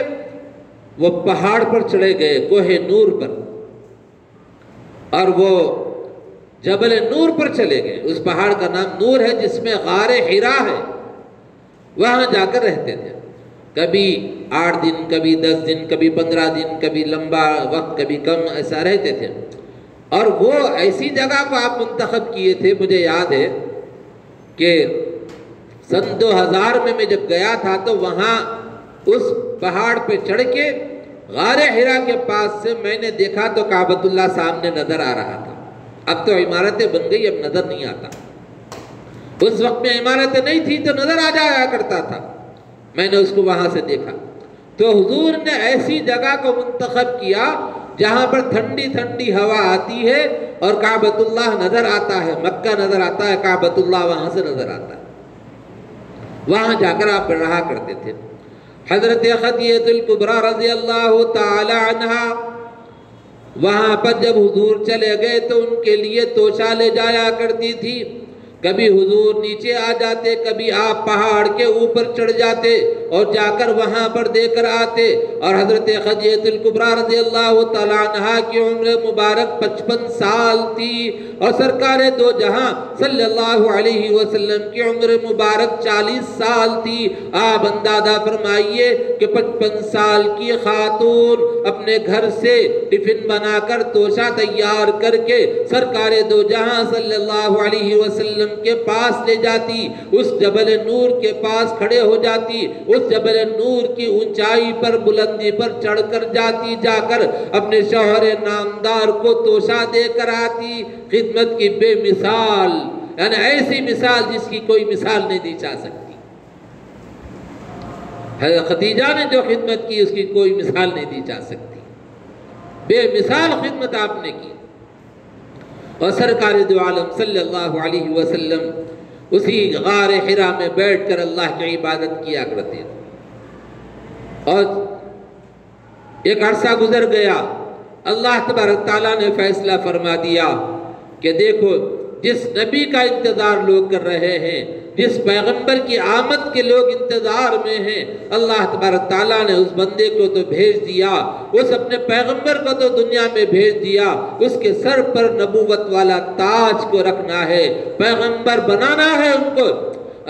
وہ پہاڑ پر چڑھے گئے، کوہ نور پر، اور وہ جبل نور پر چلے گئے۔ اس پہاڑ کا نام نور ہے جس میں غار حرا ہے، وہاں جا کر رہتے تھے۔ کبھی 8 دن، کبھی 10 دن، کبھی 15 دن، کبھی لمبا وقت، کبھی کم، ایسا رہتے تھے۔ اور وہ ایسی جگہ کو آپ منتخب کیے تھے، مجھے یاد ہے کہ سن 2000 میں جب گیا تھا تو وہاں اس پہاڑ پہ چڑھ کے غار حرا کے پاس سے میں نے دیکھا تو کعبۃ اللہ سامنے نظر آ رہا تھا۔ اب تو عمارتیں بن گئی، اب نظر نہیں آتا۔ اس وقت میں عمارتیں نہیں تھی تو نظر آ جایا کرتا تھا۔ میں نے اس کو وہاں سے دیکھا تو حضور نے ایسی جگہ کو منتخب کیا جہاں پر ٹھنڈی ٹھنڈی ہوا آتی ہے اور کعبۃ اللہ نظر آتا ہے، مکہ نظر آتا ہے، کعبۃ اللہ وہاں سے نظر آتا ہے۔ وہاں جا کر آپ رہا کرتے تھے۔ حضرت خدیجہ الکبریٰ رضی اللہ تعالی عنہا وہاں پر جب حضور چلے گئے تو ان کے لیے توشہ لے جایا کرتی تھی۔ کبھی حضور نیچے آ جاتے، کبھی آپ پہاڑ کے اوپر چڑھ جاتے اور جا کر وہاں پر دے کر آتے۔ اور حضرت خدیجہ الکبریٰ رضی اللہ تعالیٰ عنہا کی عمر مبارک 55 سال تھی، اور سرکار دو جہاں صلی اللہ علیہ وسلم کی عمر مبارک 40 سال تھی۔ آپ اندازہ فرمائیے کہ 55 سال کی خاتون اپنے گھر سے ٹفن بنا کر توشہ تیار کر کے سرکار دو جہاں صلی اللہ علیہ وسلم کے پاس لے جاتی، اس جبل نور کے پاس کھڑے ہو جاتی، اس جبل نور کی اونچائی پر، بلندی پر چڑھ کر جاتی، جا کر اپنے شوہر نامدار کو توشہ دے کر آتی۔ خدمت کی بے مثال، یعنی ایسی مثال جس کی کوئی مثال نہیں دی جا سکتی۔ حضرت خدیجہ نے جو خدمت کی اس کی کوئی مثال نہیں دی جا سکتی، بے مثال خدمت آپ نے کی۔ اور سرکار دو عالم صلی اللہ علیہ وسلم اسی غار حرا میں بیٹھ کر اللہ کی عبادت کیا کرتے تھے۔ اور ایک عرصہ گزر گیا، اللہ تبارک تعالیٰ نے فیصلہ فرما دیا کہ دیکھو جس نبی کا انتظار لوگ کر رہے ہیں، جس پیغمبر کی آمد کے لوگ انتظار میں ہیں، اللہ تبارک تعالیٰ نے اس بندے کو تو بھیج دیا، اس اپنے پیغمبر کو تو دنیا میں بھیج دیا، اس کے سر پر نبوت والا تاج کو رکھنا ہے، پیغمبر بنانا ہے ان کو۔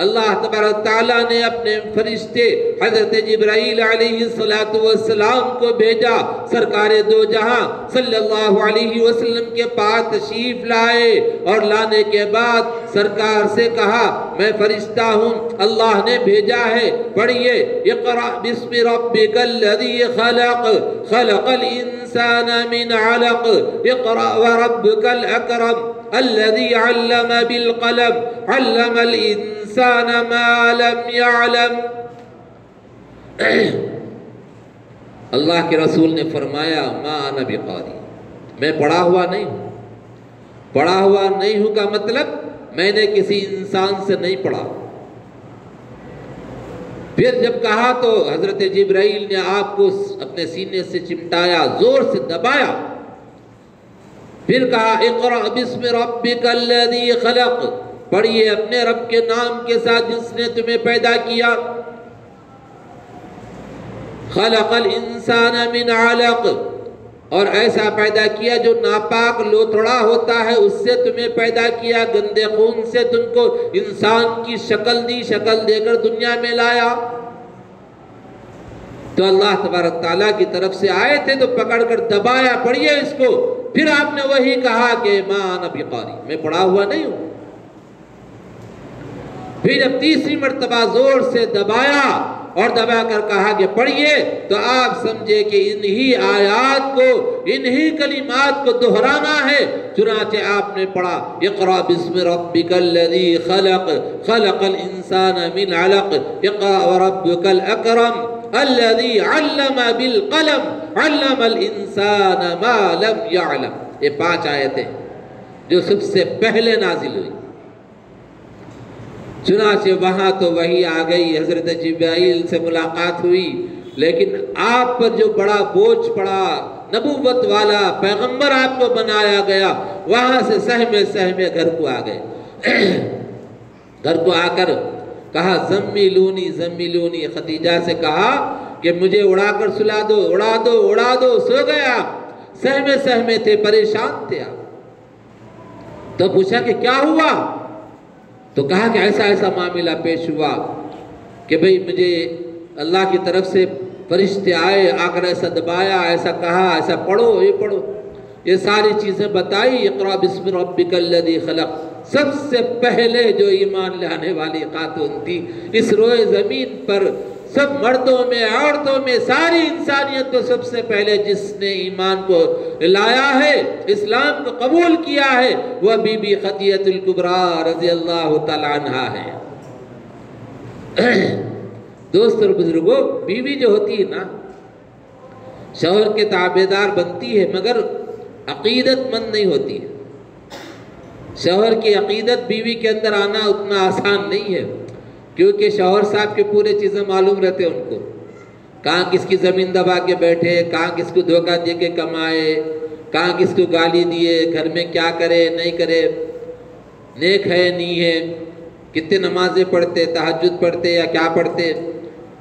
اللہ تبارک تعالیٰ نے اپنے فرشتے حضرت جبرائیل علیہ السلام کو بھیجا، سرکار دو جہاں صلی اللہ علیہ وسلم کے پاس تشریف لائے، اور لانے کے بعد سرکار سے کہا میں فرشتہ ہوں، اللہ نے بھیجا ہے، پڑھیے اقرأ بسم ربک الذی خلق خلق الانسان من علق اقرأ وربک الاکرم الذي علم بالقلم علم الانسان ما لم يعلم۔ اللہ کے رسول نے فرمایا ما انا بقاری، میں پڑھا ہوا نہیں ہوں۔ پڑھا ہوا نہیں ہوں کا مطلب میں نے کسی انسان سے نہیں پڑھا۔ پھر جب کہا تو حضرت جبرائیل نے آپ کو اپنے سینے سے چمٹایا، زور سے دبایا، پھر کہا اقرأ بسم ربک الذی خلق، پڑھیے اپنے رب کے نام کے ساتھ جس نے تمہیں پیدا کیا، خلق الانسان من علق، اور ایسا پیدا کیا جو ناپاک لوتھڑا ہوتا ہے اس سے تمہیں پیدا کیا، گندے خون سے تم کو انسان کی شکل دی، شکل دے کر دنیا میں لایا۔ تو اللہ تبارک تعالیٰ کی طرف سے آئے تھے تو پکڑ کر دبایا، پڑھیے اس کو، پھر آپ نے وہی کہا کہ ما انا بقاری، میں پڑھا ہوا نہیں ہوں۔ پھر جب تیسری مرتبہ زور سے دبایا اور دبا کر کہا کہ پڑھیے، تو آپ سمجھے کہ انہی آیات کو، انہی کلمات کو دہرانا ہے، چنانچہ آپ نے پڑھا اقرأ بسم ربک الذی خلق خلق الانسان من علق اقرأ وربک الاکرم الذی علم بالقلم علم الانسان ما لم يعلم۔ یہ 5 آیتیں جو سب سے پہلے نازل ہوئی۔ چنانچہ وہاں تو وحی آ گئی، حضرت جبرائیل سے ملاقات ہوئی، لیکن آپ پر جو بڑا بوجھ پڑا، نبوت والا پیغمبر آپ کو بنایا گیا، وہاں سے سہمے سہمے گھر کو آ گئے۔ گھر کو آ کر کہا زمیلونی زمیلونی، خدیجہ سے کہا کہ مجھے اڑا کر سلا دو، اڑا دو اڑا دو، سو گیا۔ سہمے سہمے تھے، پریشان تھے آپ۔ تو پوچھا کہ کیا ہوا؟ تو کہا کہ ایسا ایسا معاملہ پیش ہوا کہ بھئی مجھے اللہ کی طرف سے فرشتے آئے، آ کر ایسا دبایا، ایسا کہا، ایسا پڑھو، یہ پڑھو، یہ ساری چیزیں بتائی۔ اقرأ بسم ربک الذی خلق، سب سے پہلے جو ایمان لانے والی خاتون تھی اس روئے زمین پر، سب مردوں میں، عورتوں میں، ساری انسانیت کو سب سے پہلے جس نے ایمان کو لایا ہے، اسلام کو قبول کیا ہے، وہ بی بی خدیجہ الکبریٰ رضی اللہ تعالیٰ عنہا ہے۔ دوست اور بزرگوں، بیوی جو ہوتی ہے نا، شوہر کے تابعدار بنتی ہے مگر عقیدت مند نہیں ہوتی ہے۔ شوہر کی عقیدت بیوی کے اندر آنا اتنا آسان نہیں ہے، کیونکہ شوہر صاحب کے پورے چیزیں معلوم رہتے ہیں ان کو، کہاں کس کی زمین دبا کے بیٹھے، کہاں کس کو دھوکہ دے کے کمائے، کہاں کس کو گالی دیے، گھر میں کیا کرے نہیں کرے، نیک ہے نہیں ہے، کتنے نمازیں پڑھتے، تہجد پڑھتے یا کیا پڑھتے،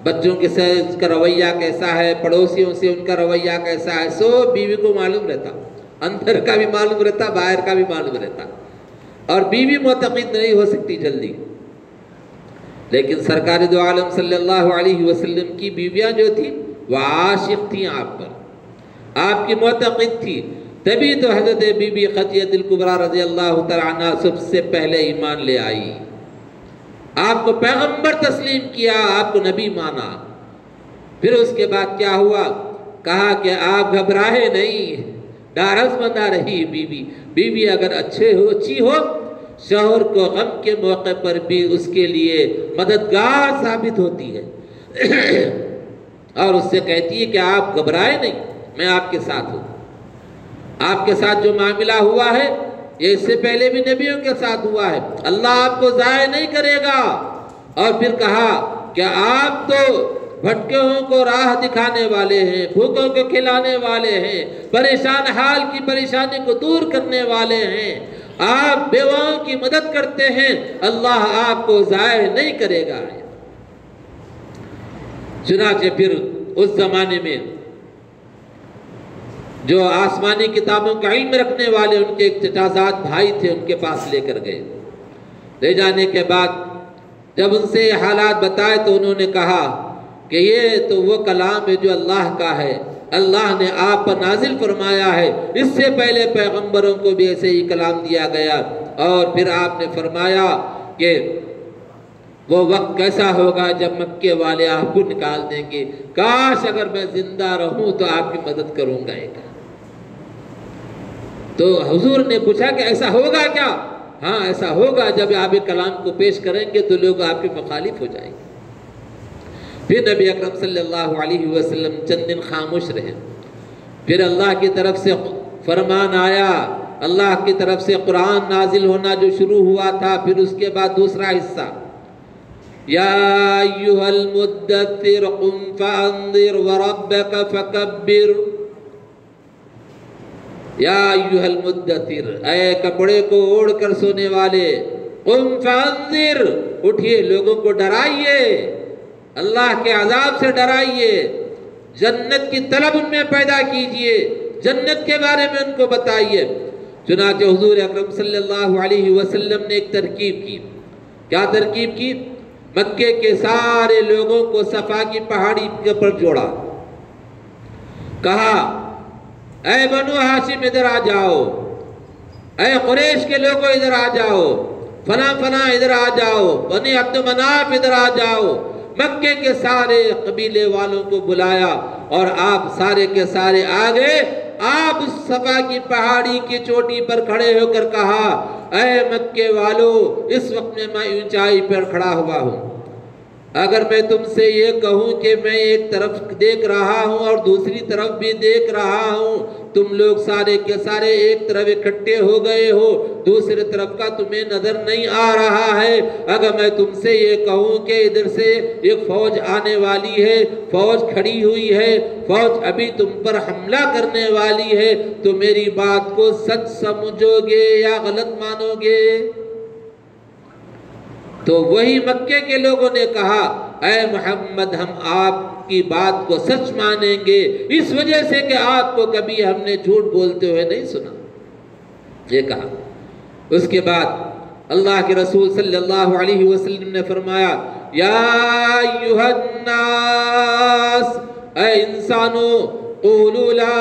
بچوں کے ساتھ اس کا رویہ کیسا ہے، پڑوسیوں سے ان کا رویہ کیسا ہے، سو بیوی کو معلوم رہتا، اندر کا بھی معلوم رہتا، باہر کا بھی معلوم رہتا، اور بیوی معتقد نہیں ہو سکتی جلدی۔ لیکن سرکار دو عالم صلی اللہ علیہ وسلم کی بیویاں جو تھیں وہ عاشق تھیں آپ پر، آپ کی معتقد تھی، تبھی تو حضرت بی بی خدیجہ الکبریٰ رضی اللہ تعالیٰ عنہ سب سے پہلے ایمان لے آئی، آپ کو پیغمبر تسلیم کیا، آپ کو نبی مانا۔ پھر اس کے بعد کیا ہوا؟ کہا کہ آپ گھبرائے نہیں، ڈارس بندہ رہی بیوی، بیوی اگر اچھی ہو شوہر کو غم کے موقع پر بھی اس کے لیے مددگار ثابت ہوتی ہے، اور اس سے کہتی ہے کہ آپ گھبرائے نہیں، میں آپ کے ساتھ ہوں، آپ کے ساتھ جو معاملہ ہوا ہے یہ اس سے پہلے بھی نبیوں کے ساتھ ہوا ہے، اللہ آپ کو ضائع نہیں کرے گا۔ اور پھر کہا کہ آپ تو بھٹکوں کو راہ دکھانے والے ہیں، بھوکوں کو کھلانے والے ہیں، پریشان حال کی پریشانی کو دور کرنے والے ہیں، آپ بیواؤں کی مدد کرتے ہیں، اللہ آپ کو ضائع نہیں کرے گا۔ چنانچہ پھر اس زمانے میں جو آسمانی کتابوں کا علم رکھنے والے ان کے ایک چچازاد بھائی تھے، ان کے پاس لے کر گئے۔ لے جانے کے بعد جب ان سے یہ حالات بتائے تو انہوں نے کہا کہ یہ تو وہ کلام ہے جو اللہ کا ہے، اللہ نے آپ پر نازل فرمایا ہے، اس سے پہلے پیغمبروں کو بھی ایسے ہی کلام دیا گیا، اور پھر آپ نے فرمایا کہ وہ وقت کیسا ہوگا جب مکے والے آپ کو نکال دیں گے، کاش اگر میں زندہ رہوں تو آپ کی مدد کروں گا۔ تو حضور نے پوچھا کہ ایسا ہوگا کیا؟ ہاں ایسا ہوگا، جب آپ کلام کو پیش کریں گے تو لوگ آپ کے مخالف ہو جائیں گے۔ پھر نبی اکرم صلی اللہ علیہ وسلم چند دن خاموش رہے، پھر اللہ کی طرف سے فرمان آیا، اللہ کی طرف سے قرآن نازل ہونا جو شروع ہوا تھا، پھر اس کے بعد دوسرا حصہ، یا ایھا المدثر قم فانذر وربک فکبر، یا ایھا المدثر، اے کپڑے کو اوڑھ کر سونے والے، قم فانذر، اٹھئے لوگوں کو ڈرائیے، اللہ کے عذاب سے ڈرائیے، جنت کی طلب ان میں پیدا کیجئے، جنت کے بارے میں ان کو بتائیے۔ چنانچہ حضور اکرم صلی اللہ علیہ وسلم نے ایک ترکیب کی۔ کیا ترکیب کی؟ مکے کے سارے لوگوں کو صفا کی پہاڑی کے پر جوڑا، کہا اے بنو ہاشم ادھر آ جاؤ، اے قریش کے لوگوں ادھر آ جاؤ، فلاں فلاں ادھر آ جاؤ، بنی عبد مناف ادھر آ جاؤ۔ مکے کے سارے قبیلے والوں کو بلایا اور آپ سارے کے سارے آگے، آپ اس صفا کی پہاڑی کی چوٹی پر کھڑے ہو کر کہا اے مکے والو، اس وقت میں اونچائی پر کھڑا ہوا ہوں، اگر میں تم سے یہ کہوں کہ میں ایک طرف دیکھ رہا ہوں اور دوسری طرف بھی دیکھ رہا ہوں، تم لوگ سارے کے سارے ایک طرف اکٹھے ہو گئے ہو، دوسری طرف کا تمہیں نظر نہیں آ رہا ہے، اگر میں تم سے یہ کہوں کہ ادھر سے ایک فوج آنے والی ہے، فوج کھڑی ہوئی ہے، فوج ابھی تم پر حملہ کرنے والی ہے، تو میری بات کو سچ سمجھو گے یا غلط مانو گے؟ تو وہی مکے کے لوگوں نے کہا اے محمد، ہم آپ کی بات کو سچ مانیں گے، اس وجہ سے کہ آپ کو کبھی ہم نے جھوٹ بولتے ہوئے نہیں سنا، یہ کہا۔ اس کے بعد اللہ کے رسول صلی اللہ علیہ وسلم نے فرمایا یا ایھا الناس، اے انسانو، قولوا لا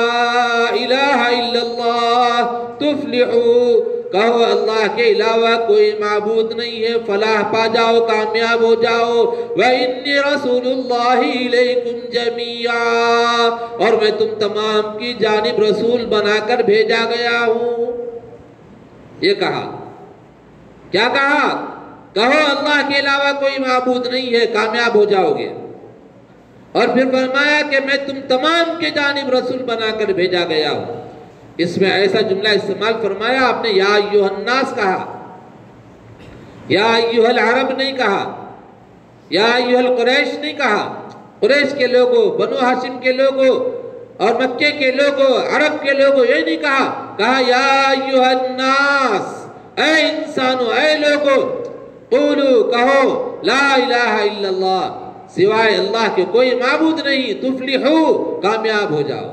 الہ الا اللہ تفلحوا، کہو اللہ کے علاوہ کوئی معبود نہیں ہے، فلاح پا جاؤ، کامیاب ہو جاؤ۔ وَإِنِّي رَسُولُ اللَّهِ إِلَيْكُمْ جَمِيعًا، اور میں تم تمام کی جانب رسول بنا کر بھیجا گیا ہوں۔ یہ کہا، کیا کہا؟ کہو اللہ کے علاوہ کوئی معبود نہیں ہے، کامیاب ہو جاؤ گے۔ اور پھر فرمایا کہ میں تم تمام کی جانب رسول بنا کر بھیجا گیا ہوں۔ اس میں ایسا جملہ استعمال فرمایا آپ نے، یا ایھا الناس کہا، یا ایھا العرب نہیں کہا، یا ایھا القریش نہیں کہا۔ قریش کے لوگوں، بنو ہاشم کے لوگوں اور مکے کے لوگوں، عرب کے لوگوں، یہ نہیں کہا، کہا یا ایھا الناس، اے انسانوں، اے لوگوں، قولو، کہو، لا الہ الا اللہ، سوائے اللہ کے کوئی معبود نہیں، تفلحو، کامیاب ہو جاؤ۔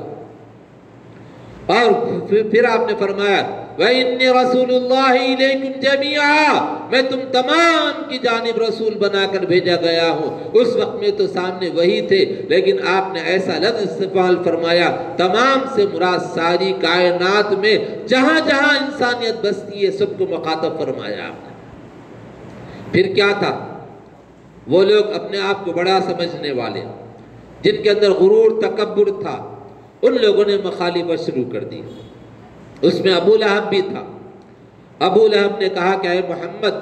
اور پھر آپ نے فرمایا وَإِنِّي رَسُولُ اللَّهِ إِلَيْكُمْ جَمِيعًا، میں تم تمام کی جانب رسول بنا کر بھیجا گیا ہوں۔ اس وقت میں تو سامنے وہی تھے، لیکن آپ نے ایسا لفظ استعمال فرمایا، تمام سے مراد ساری کائنات میں جہاں جہاں انسانیت بستی ہے سب کو مخاطب فرمایا آپ نے۔ پھر کیا تھا؟ وہ لوگ اپنے آپ کو بڑا سمجھنے والے، جن کے اندر غرور، تکبر تھا، ان لوگوں نے مخالفت شروع کر دی۔ اس میں ابو لہب بھی تھا۔ ابو لہب نے کہا کہ اے محمد،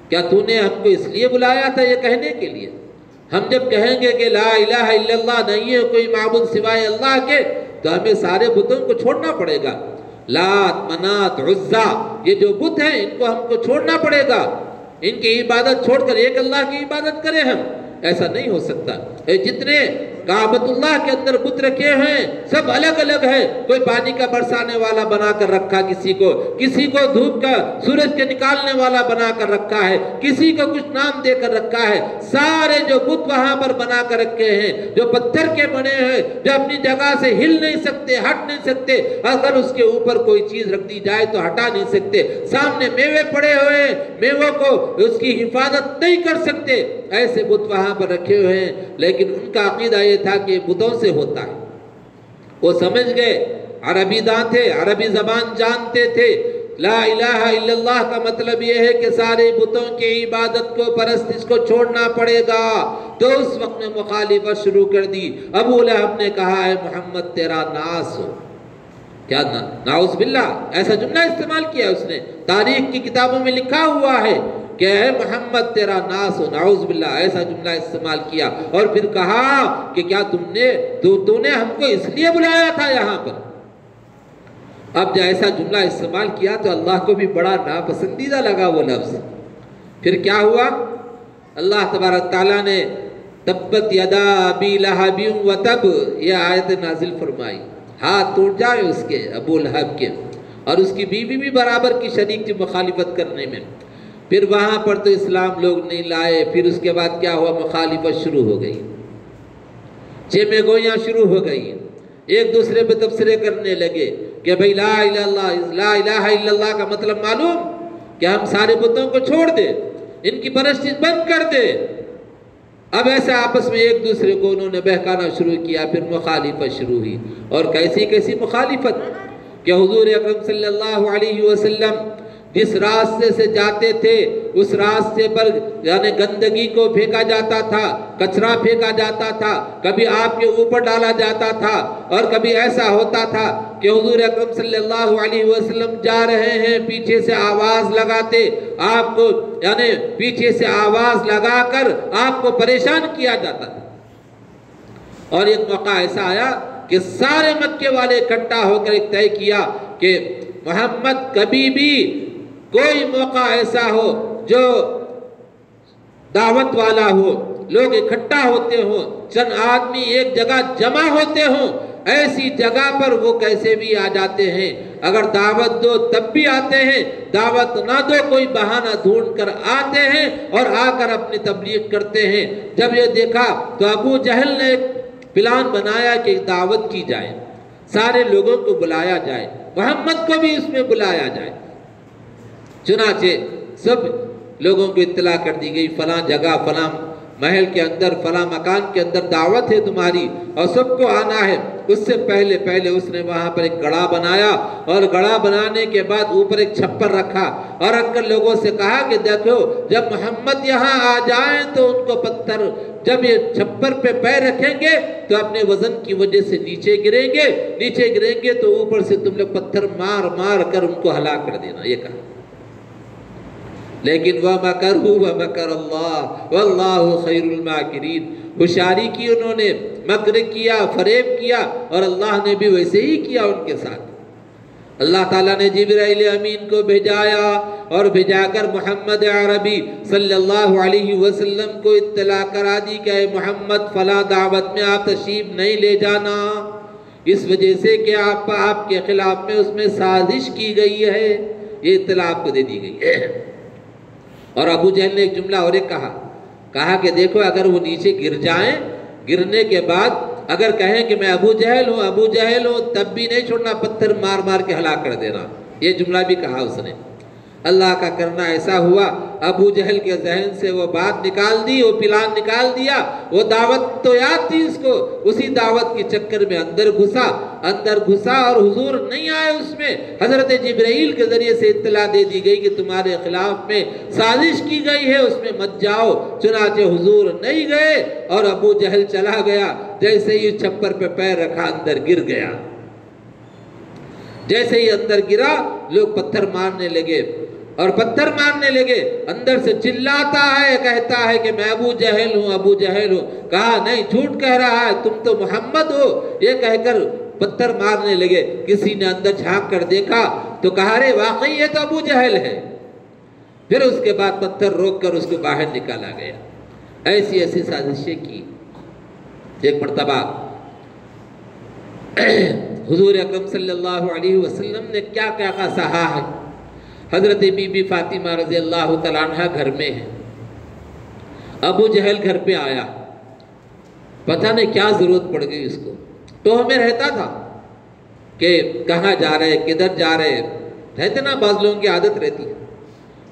کیا تو نے ہم کو اس لیے بلایا تھا یہ کہنے کے لیے؟ ہم جب کہیں گے کہ لا الہ الا اللہ، نہیں ہے کوئی معبود سوائے اللہ کے، تو ہمیں سارے بتوں کو چھوڑنا پڑے گا۔ لات منات عزا، یہ جو بت ہیں ان کو ہم کو چھوڑنا پڑے گا، ان کی عبادت چھوڑ کر ایک اللہ کی عبادت کریں ہم، ایسا نہیں ہو سکتا۔ جتنے کعبۃ اللہ کے اندر بت رکھے ہیں سب الگ الگ ہے، کوئی پانی کا برسانے والا بنا کر رکھا کسی کو دھوپ کا سورج کے نکالنے والا بنا کر رکھا ہے، کسی کو کچھ نام دے کر رکھا ہے۔ سارے جو بت وہاں پر بنا کر رکھے ہیں جو پتھر کے بنے ہیں، جو اپنی جگہ سے ہل نہیں سکتے، ہٹ نہیں سکتے، اگر اس کے اوپر کوئی چیز رکھ دی جائے تو ہٹا نہیں سکتے، سامنے میوے پڑے ہوئے ہیں میووں کو اس کی حفاظت نہیں کر سکتے، ایسے بت وہاں پر رکھے ہوئے ہیں۔ لیکن ان کا عقیدہ یہ تھا کہ بتوں سے ہوتا ہے، وہ سمجھ گئے، عربی داں تھے، عربی زبان جانتے تھے، لا الہ الا اللہ کا مطلب یہ ہے کہ سارے بتوں کی عبادت کو پرستش کو چھوڑنا پڑے گا، تو اس وقت میں مخالفت شروع کر دی۔ ابو لہب نے کہا ہے محمد تیرا ناس ہو، کیا نعوذ باللہ ایسا جملہ استعمال کیا اس نے، تاریخ کی کتابوں میں لکھا ہوا ہے کہ اے محمد تیرا ناس ہو، نعوذ باللہ ایسا جملہ استعمال کیا، اور پھر کہا کہ کیا تو نے ہم کو اس لیے بلایا تھا یہاں پر۔ اب جب ایسا جملہ استعمال کیا تو اللہ کو بھی بڑا ناپسندیدہ لگا وہ لفظ۔ پھر کیا ہوا؟ اللہ تبارک تعالیٰ نے تبت یدا ابی لہب وتب یہ آیت نازل فرمائی، ہاتھ ٹوٹ جائے اس کے ابو لہب کے، اور اس کی بیوی بھی برابر کی شریک تھی مخالفت کرنے میں۔ پھر وہاں پر تو اسلام لوگ نہیں لائے، پھر اس کے بعد کیا ہوا؟ مخالفت شروع ہو گئی، چیمے گوئیاں شروع ہو گئی، ایک دوسرے پہ تبصرے کرنے لگے کہ بھئی لا الہ الا اللہ کا مطلب معلوم کہ ہم سارے بتوں کو چھوڑ دیں، ان کی پرستش بند کر دیں۔ اب ایسے آپس میں ایک دوسرے کو انہوں نے بہکانا شروع کیا، پھر مخالفت شروع ہوئی، اور کیسی مخالفت کہ حضور اکرم صلی اللہ علیہ وسلم جس راستے سے جاتے تھے اس راستے پر یعنی گندگی کو پھینکا جاتا تھا، کچرا پھینکا جاتا تھا، کبھی آپ کے اوپر ڈالا جاتا تھا، اور کبھی ایسا ہوتا تھا کہ حضور اکرم صلی اللہ علیہ وسلم جا رہے ہیں پیچھے سے آواز لگاتے آپ کو، یعنی پیچھے سے آواز لگا کر آپ کو پریشان کیا جاتا تھا۔ اور ایک موقع ایسا آیا کہ سارے مکے والے اکٹھا ہو کر ایک طے کیا کہ محمد کبھی بھی کوئی موقع ایسا ہو جو دعوت والا ہو، لوگ اکٹھا ہوتے ہوں، چند آدمی ایک جگہ جمع ہوتے ہوں، ایسی جگہ پر وہ کیسے بھی آ جاتے ہیں، اگر دعوت دو تب بھی آتے ہیں، دعوت نہ دو کوئی بہانہ ڈھونڈ کر آتے ہیں اور آ کر اپنی تبلیغ کرتے ہیں۔ جب یہ دیکھا تو ابو جہل نے ایک پلان بنایا کہ دعوت کی جائے، سارے لوگوں کو بلایا جائے، محمد کو بھی اس میں بلایا جائے۔ چنانچہ سب لوگوں کو اطلاع کر دی گئی فلاں جگہ فلاں محل کے اندر فلاں مکان کے اندر دعوت ہے تمہاری اور سب کو آنا ہے۔ اس سے پہلے اس نے وہاں پر ایک گڑھا بنایا، اور گڑھا بنانے کے بعد اوپر ایک چھپر رکھا، اور رکھ کر لوگوں سے کہا کہ دیکھو جب محمد یہاں آ جائیں تو ان کو پتھر جب یہ چھپر پہ پیر رکھیں گے تو اپنے وزن کی وجہ سے نیچے گریں گے تو اوپر سے تم لوگ پتھر مار کر ان کو ہلاک کر دینا، یہ کہا۔ لیکن وَمَكَرُوا وَمَكَرَ اللَّهُ وَاللَّهُ خَيْرُ الْمَاكِرِينَ، ہوشیاری کی انہوں نے، مکر کیا، فریب کیا، اور اللہ نے بھی ویسے ہی کیا ان کے ساتھ۔ اللہ تعالیٰ نے جبرائیل امین کو بھیجایا، اور بھیجا کر محمد عربی صلی اللہ علیہ وسلم کو اطلاع کرا دی کہ اے محمد فلاں دعوت میں آپ تشریف نہیں لے جانا، اس وجہ سے کہ آپ کے خلاف میں اس میں سازش کی گئی ہے، یہ اطلاع آپ کو دے دی گئی ہے۔ اور ابو جہل نے ایک جملہ اور ایک کہا کہ دیکھو اگر وہ نیچے گر جائیں، گرنے کے بعد اگر کہیں کہ میں ابو جہل ہوں تب بھی نہیں چھوڑنا، پتھر مار کے ہلاک کر دینا، یہ جملہ بھی کہا اس نے۔ اللہ کا کرنا ایسا ہوا، ابو جہل کے ذہن سے وہ بات نکال دی، وہ پلان نکال دیا، وہ دعوت تو یاد تھی اس کو، اسی دعوت کے چکر میں اندر گھسا اور حضور نہیں آئے اس میں۔ حضرت جبرائیل کے ذریعے سے اطلاع دے دی گئی کہ تمہارے خلاف میں سازش کی گئی ہے، اس میں مت جاؤ۔ چنانچہ حضور نہیں گئے اور ابو جہل چلا گیا، جیسے ہی چھپر پہ پیر رکھا اندر گر گیا، جیسے ہی اندر گرا لوگ پتھر مارنے لگے، اندر سے چلاتا ہے، کہتا ہے کہ میں ابو جہل ہوں۔ کہا نہیں، جھوٹ کہہ رہا ہے، تم تو محمد ہو، یہ کہہ کر پتھر مارنے لگے۔ کسی نے اندر جھانک کر دیکھا تو کہا رے واقعی یہ تو ابو جہل ہے۔ پھر اس کے بعد پتھر روک کر اس کو باہر نکالا گیا۔ ایسی ایسی سازشیں کی۔ ایک مرتبہ حضور اکرم صلی اللہ علیہ وسلم نے کیا کیا کہا ہے۔ حضرت بی بی فاطمہ رضی اللہ تعالیٰ عنہ گھر میں ہے، ابو جہل گھر پہ آیا، پتہ نہیں کیا ضرورت پڑ گئی اس کو، تو ہمیں رہتا تھا کہ کہاں جا رہے کدھر جا رہے، رہتے نا بعض لوگوں کی عادت رہتی ہے،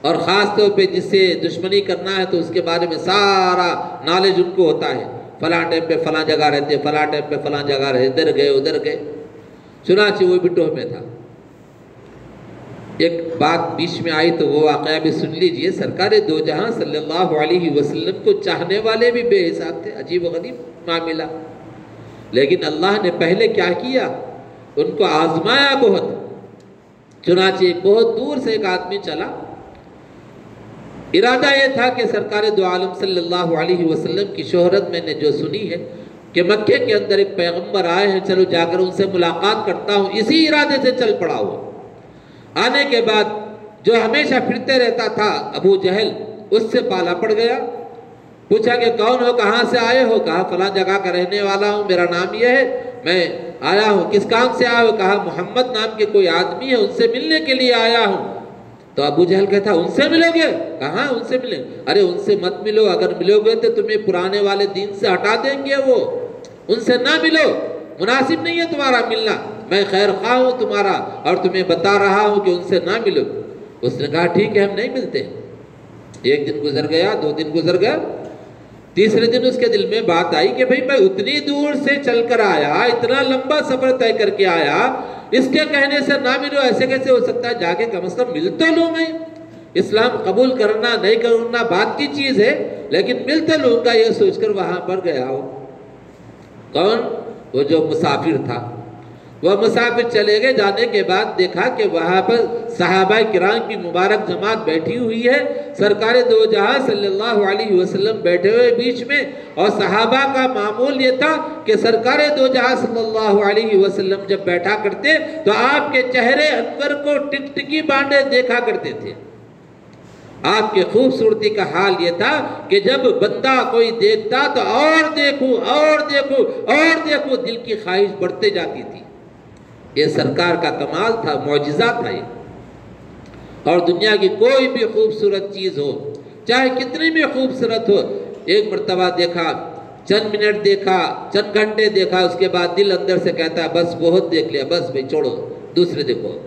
اور خاص طور پہ جس سے دشمنی کرنا ہے تو اس کے بارے میں سارا نالج ان کو ہوتا ہے، فلاں ٹائم پہ فلاں جگہ رہتے، فلاں ٹائم پہ فلاں جگہ رہتے، ادھر گئے ادھر گئے۔ چنانچہ وہ بھی ٹوہ میں تھا۔ ایک بات بیچ میں آئی تو وہ واقعہ بھی سن لیجئے۔ سرکار دو جہاں صلی اللہ علیہ وسلم کو چاہنے والے بھی بے حساب تھے، عجیب و غریب معاملہ، لیکن اللہ نے پہلے کیا کیا، ان کو آزمایا بہت۔ چنانچہ بہت دور سے ایک آدمی چلا، ارادہ یہ تھا کہ سرکار دو عالم صلی اللہ علیہ وسلم کی شہرت میں نے جو سنی ہے کہ مکے کے اندر ایک پیغمبر آئے ہیں، چلو جا کر ان سے ملاقات کرتا ہوں، اسی ارادے سے چل پڑا ہوا۔ آنے کے بعد جو ہمیشہ پھرتے رہتا تھا ابو جہل، اس سے پالا پڑ گیا۔ پوچھا کہ کون ہو، کہاں سے آئے ہو، کہا فلاں جگہ کا رہنے والا ہوں، میرا نام یہ ہے، میں آیا ہوں۔ کس کام سے آیا ہو، کہا محمد نام کے کوئی آدمی ہے، ان سے ملنے کے لیے آیا ہوں۔ تو ابو جہل کہتا ان سے ملو گے، کہاں ان سے ملیں، ارے ان سے مت ملو، اگر ملو گے تو تمہیں پرانے والے دین سے ہٹا دیں گے، وہ ان سے نہ ملو، مناسب نہیں ہے تمہارا ملنا، میں خیر خواہ ہوں تمہارا اور تمہیں بتا رہا ہوں کہ ان سے نہ ملو۔ اس نے کہا ٹھیک ہے ہم نہیں ملتے۔ ایک دن گزر گیا، 2 دن گزر گیا، تیسرے دن اس کے دل میں بات آئی کہ بھئی میں اتنی دور سے چل کر آیا، اتنا لمبا سفر طے کر کے آیا، اس کے کہنے سے نہ ملو، ایسے کیسے ہو سکتا ہے، جا کے کم از کم مل تو لوں میں۔ اسلام قبول کرنا نہیں کرنا بات کی چیز ہے، لیکن مل تو لوں گا، یہ سوچ کر وہاں پر گیا ہو۔ کون؟ وہ جو مسافر تھا۔ وہ مسافر چلے گئے، جانے کے بعد دیکھا کہ وہاں پر صحابہ کرام کی مبارک جماعت بیٹھی ہوئی ہے، سرکار دو جہاں صلی اللہ علیہ وسلم بیٹھے ہوئے بیچ میں، اور صحابہ کا معمول یہ تھا کہ سرکار دو جہاں صلی اللہ علیہ وسلم جب بیٹھا کرتے تو آپ کے چہرے انور کو ٹکٹکی باندھے دیکھا کرتے تھے۔ آپ کی خوبصورتی کا حال یہ تھا کہ جب بندہ کوئی دیکھتا تو اور دیکھوں اور دیکھوں اور دیکھوں، دل کی خواہش بڑھتے جاتی تھی۔ یہ سرکار کا کمال تھا، معجزہ تھا یہ۔ اور دنیا کی کوئی بھی خوبصورت چیز ہو، چاہے کتنی بھی خوبصورت ہو، ایک مرتبہ دیکھا، چند منٹ دیکھا، چند گھنٹے دیکھا، اس کے بعد دل اندر سے کہتا ہے بس بہت دیکھ لیا، بس بھئی چھوڑو، دوسرے دیکھو۔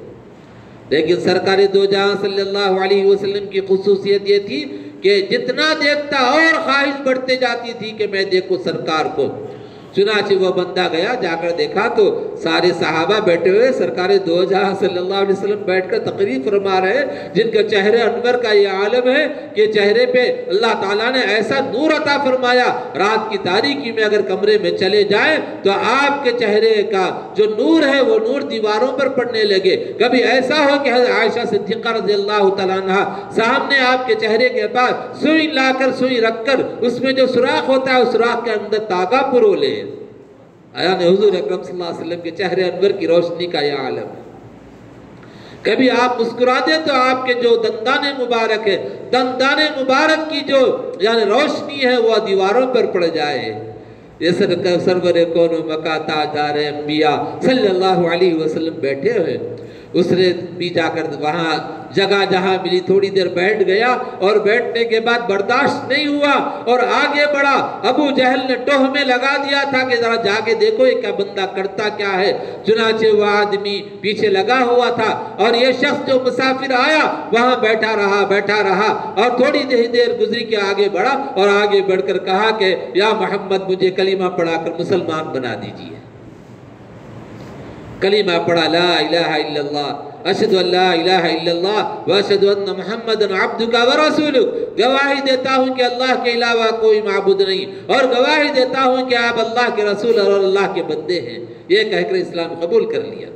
لیکن سرکار دو جہاں صلی اللہ علیہ وسلم کی خصوصیت یہ تھی کہ جتنا دیکھتا اور خواہش بڑھتے جاتی تھی کہ میں دیکھوں سرکار کو۔ چنانچہ وہ بندہ گیا، جا کر دیکھا تو سارے صحابہ بیٹھے ہوئے، سرکار دو جہاں صلی اللہ علیہ وسلم بیٹھ کر تقریر فرما رہے ہیں، جن کا چہرے انور کا یہ عالم ہے کہ چہرے پہ اللہ تعالیٰ نے ایسا نور عطا فرمایا، رات کی تاریکی میں اگر کمرے میں چلے جائیں تو آپ کے چہرے کا جو نور ہے وہ نور دیواروں پر پڑنے لگے۔ کبھی ایسا ہو کہ حضرت عائشہ صدیقہ رضی اللہ تعالیٰ عنہ سامنے آپ کے چہرے کے پاس سوئی لا کر، سوئی رکھ کر، اس میں جو سوراخ ہوتا ہے اس سوراخ کے اندر تاگا پرو لے، یعنی حضور اکرم صلی اللہ علیہ وسلم کے چہرے انور کی روشنی کا یہ عالم ہے۔ کبھی آپ مسکرا دیں تو آپ کے جو دندان مبارک ہے، دندان مبارک کی جو یعنی روشنی ہے وہ دیواروں پر پڑ جائے۔ یہ سرور کون و مکا تاجدار انبیاء صلی اللہ علیہ وسلم بیٹھے ہوئے۔ اس نے بھی جا کر وہاں جگہ جہاں ملی تھوڑی دیر بیٹھ گیا، اور بیٹھنے کے بعد برداشت نہیں ہوا اور آگے بڑھا۔ ابو جہل نے ٹوہ میں لگا دیا تھا کہ ذرا جا کے دیکھو یہ کیا بندہ کرتا کیا ہے۔ چنانچہ وہ آدمی پیچھے لگا ہوا تھا اور یہ شخص جو مسافر آیا وہاں بیٹھا رہا اور تھوڑی دیر گزری کے آگے بڑھا اور آگے بڑھ کر کہا کہ یا محمد مجھے کلمہ پڑھا کر مسلمان بنا دیجئے۔ کلمہ پڑھا، لا الہ الا اللہ، اشہد ان لا الہ الا اللہ واشہد ان محمدًا عبدک ورسولک، گواہی دیتا ہوں کہ اللہ کے علاوہ کوئی معبود نہیں، اور گواہی دیتا ہوں کہ آپ اللہ کے رسول اور اللہ کے بندے ہیں۔ یہ کہہ کر اسلام قبول کر لیا۔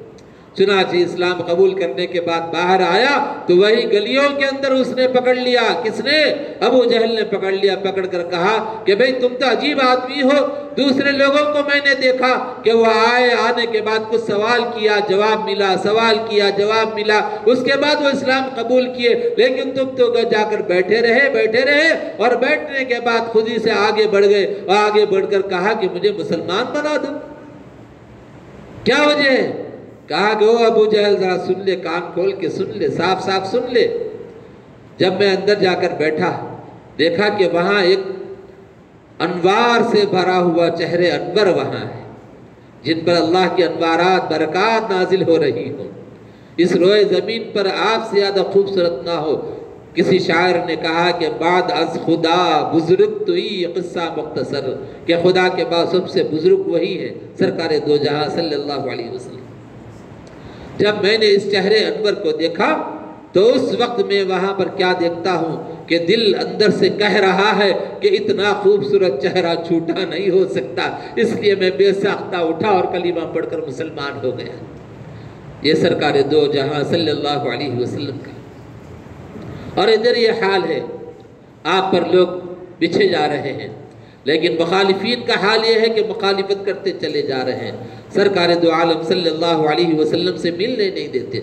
چنانچہ اسلام قبول کرنے کے بعد باہر آیا تو وہی گلیوں کے اندر اس نے پکڑ لیا. کس نے؟ ابو جہل نے پکڑ لیا. پکڑ کر کہا کہ بھئی تم تو عجیب آدمی ہو. دوسرے لوگوں کو میں نے دیکھا کہ وہ آنے کے بعد کچھ سوال کیا، جواب ملا، سوال کیا، جواب ملا، اس کے بعد وہ اسلام قبول کیے. لیکن تم تو جا کر بیٹھے رہے اور بیٹھنے کے بعد خود ہی سے آگے بڑھ گئے اور آگے بڑھ کر کہا کہ مجھے مسلمان بنا دو. کیا وجہ ہے؟ کہا کہ او ابو جہل ذرا سن لے، کان کھول کے سن لے، صاف صاف سن لے. جب میں اندر جا کر بیٹھا دیکھا کہ وہاں ایک انوار سے بھرا ہوا چہرے انور وہاں ہے، جن پر اللہ کی انوارات برکات نازل ہو رہی ہوں. اس روئے زمین پر آپ سے زیادہ خوبصورت نہ ہو. کسی شاعر نے کہا کہ بعد از خدا بزرگ تو ہی قصہ مختصر، کہ خدا کے بعد سب سے بزرگ وہی ہے سرکار دو جہاں صلی اللہ علیہ وسلم. جب میں نے اس چہرے انور کو دیکھا تو اس وقت میں وہاں پر کیا دیکھتا ہوں کہ دل اندر سے کہہ رہا ہے کہ اتنا خوبصورت چہرہ چھوٹا نہیں ہو سکتا. اس لیے میں بے ساختہ اٹھا اور کلمہ پڑھ کر مسلمان ہو گیا. یہ سرکار دو جہاں صلی اللہ علیہ وسلم کا. اور ادھر یہ حال ہے، آپ پر لوگ بچھے جا رہے ہیں، لیکن مخالفین کا حال یہ ہے کہ مخالفت کرتے چلے جا رہے ہیں. سرکار دو عالم صلی اللہ علیہ وسلم سے ملنے نہیں دیتے.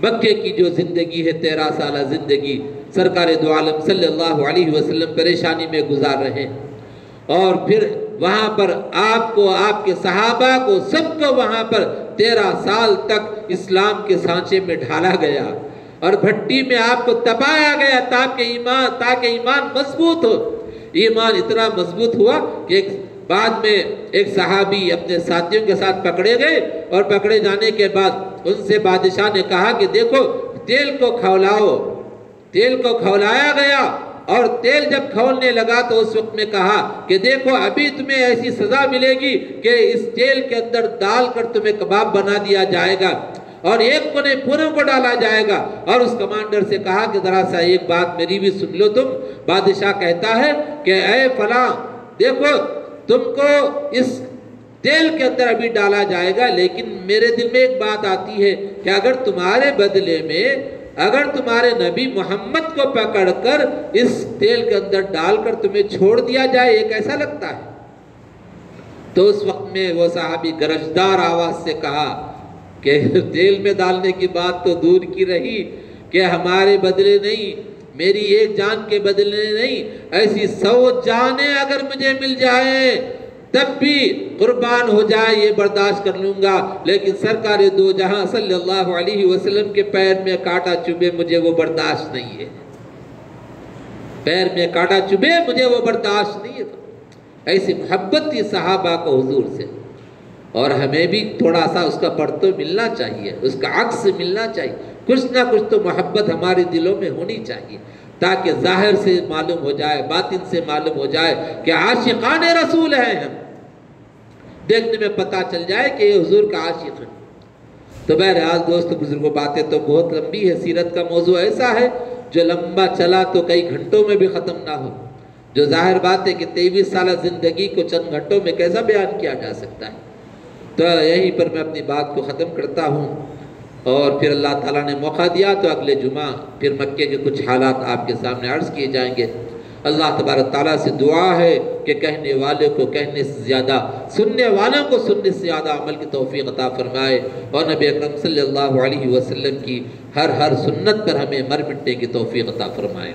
مکے کی جو زندگی ہے 13 سالہ زندگی، سرکار دو عالم صلی اللہ علیہ وسلم پریشانی میں گزار رہے ہیں. اور پھر وہاں پر آپ کو، آپ کے صحابہ کو، سب کو وہاں پر 13 سال تک اسلام کے سانچے میں ڈھالا گیا اور بھٹی میں آپ کو تپایا گیا تاکہ ایمان مضبوط ہو. ایمان اتنا مضبوط ہوا کہ بعد میں ایک صحابی اپنے ساتھیوں کے ساتھ پکڑے گئے اور پکڑے جانے کے بعد ان سے بادشاہ نے کہا کہ دیکھو تیل کو کھولاؤ. تیل کو کھولایا گیا اور تیل جب کھولنے لگا تو اس وقت میں کہا کہ دیکھو ابھی تمہیں ایسی سزا ملے گی کہ اس تیل کے اندر ڈال کر تمہیں کباب بنا دیا جائے گا اور ایک کونے پوروں کو ڈالا جائے گا. اور اس کمانڈر سے کہا کہ ذرا سا ایک بات میری بھی سن لو تم. بادشاہ کہتا ہے کہ اے فلاں دیکھو تم کو اس تیل کے اندر ابھی ڈالا جائے گا، لیکن میرے دل میں ایک بات آتی ہے کہ اگر تمہارے بدلے میں اگر تمہارے نبی محمد کو پکڑ کر اس تیل کے اندر ڈال کر تمہیں چھوڑ دیا جائے، یہ کیسا لگتا ہے؟ تو اس وقت میں وہ صحابی گرجدار آواز سے کہا کہ تیل میں ڈالنے کی بات تو دور کی رہی کہ ہمارے بدلے نہیں، میری ایک جان کے بدلے نہیں، ایسی 100 جانیں اگر مجھے مل جائیں تب بھی قربان ہو جائے یہ برداشت کر لوں گا، لیکن سرکار دو جہاں صلی اللہ علیہ وسلم کے پیر میں کانٹا چبھے مجھے وہ برداشت نہیں ہے. پیر میں کانٹا چبھے مجھے وہ برداشت نہیں ہے. ایسی محبت تھی صحابہ کو حضور سے. اور ہمیں بھی تھوڑا سا اس کا پرتو ملنا چاہیے، اس کا عکس ملنا چاہیے. کچھ نہ کچھ تو محبت ہمارے دلوں میں ہونی چاہیے تاکہ ظاہر سے معلوم ہو جائے، باطن سے معلوم ہو جائے کہ عاشقان رسول ہیں ہم. دیکھنے میں پتہ چل جائے کہ یہ حضور کا عاشق ہے. تو بہرحال دوست بزرگوں، باتیں تو بہت لمبی ہے. سیرت کا موضوع ایسا ہے جو لمبا چلا تو کئی گھنٹوں میں بھی ختم نہ ہو. جو ظاہر بات ہے کہ 23 سالہ زندگی کو چند گھنٹوں میں کیسا بیان کیا جا سکتا ہے. تو یہیں پر میں اپنی بات کو ختم کرتا ہوں اور پھر اللہ تعالیٰ نے موقع دیا تو اگلے جمعہ پھر مکے کے کچھ حالات آپ کے سامنے عرض کیے جائیں گے. اللہ تبارک تعالیٰ سے دعا ہے کہ کہنے والے کو کہنے سے زیادہ، سننے والوں کو سننے سے زیادہ عمل کی توفیق عطا فرمائے اور نبی اکرم صلی اللہ علیہ وسلم کی ہر سنت پر ہمیں مر مٹنے کی توفیق عطا فرمائے.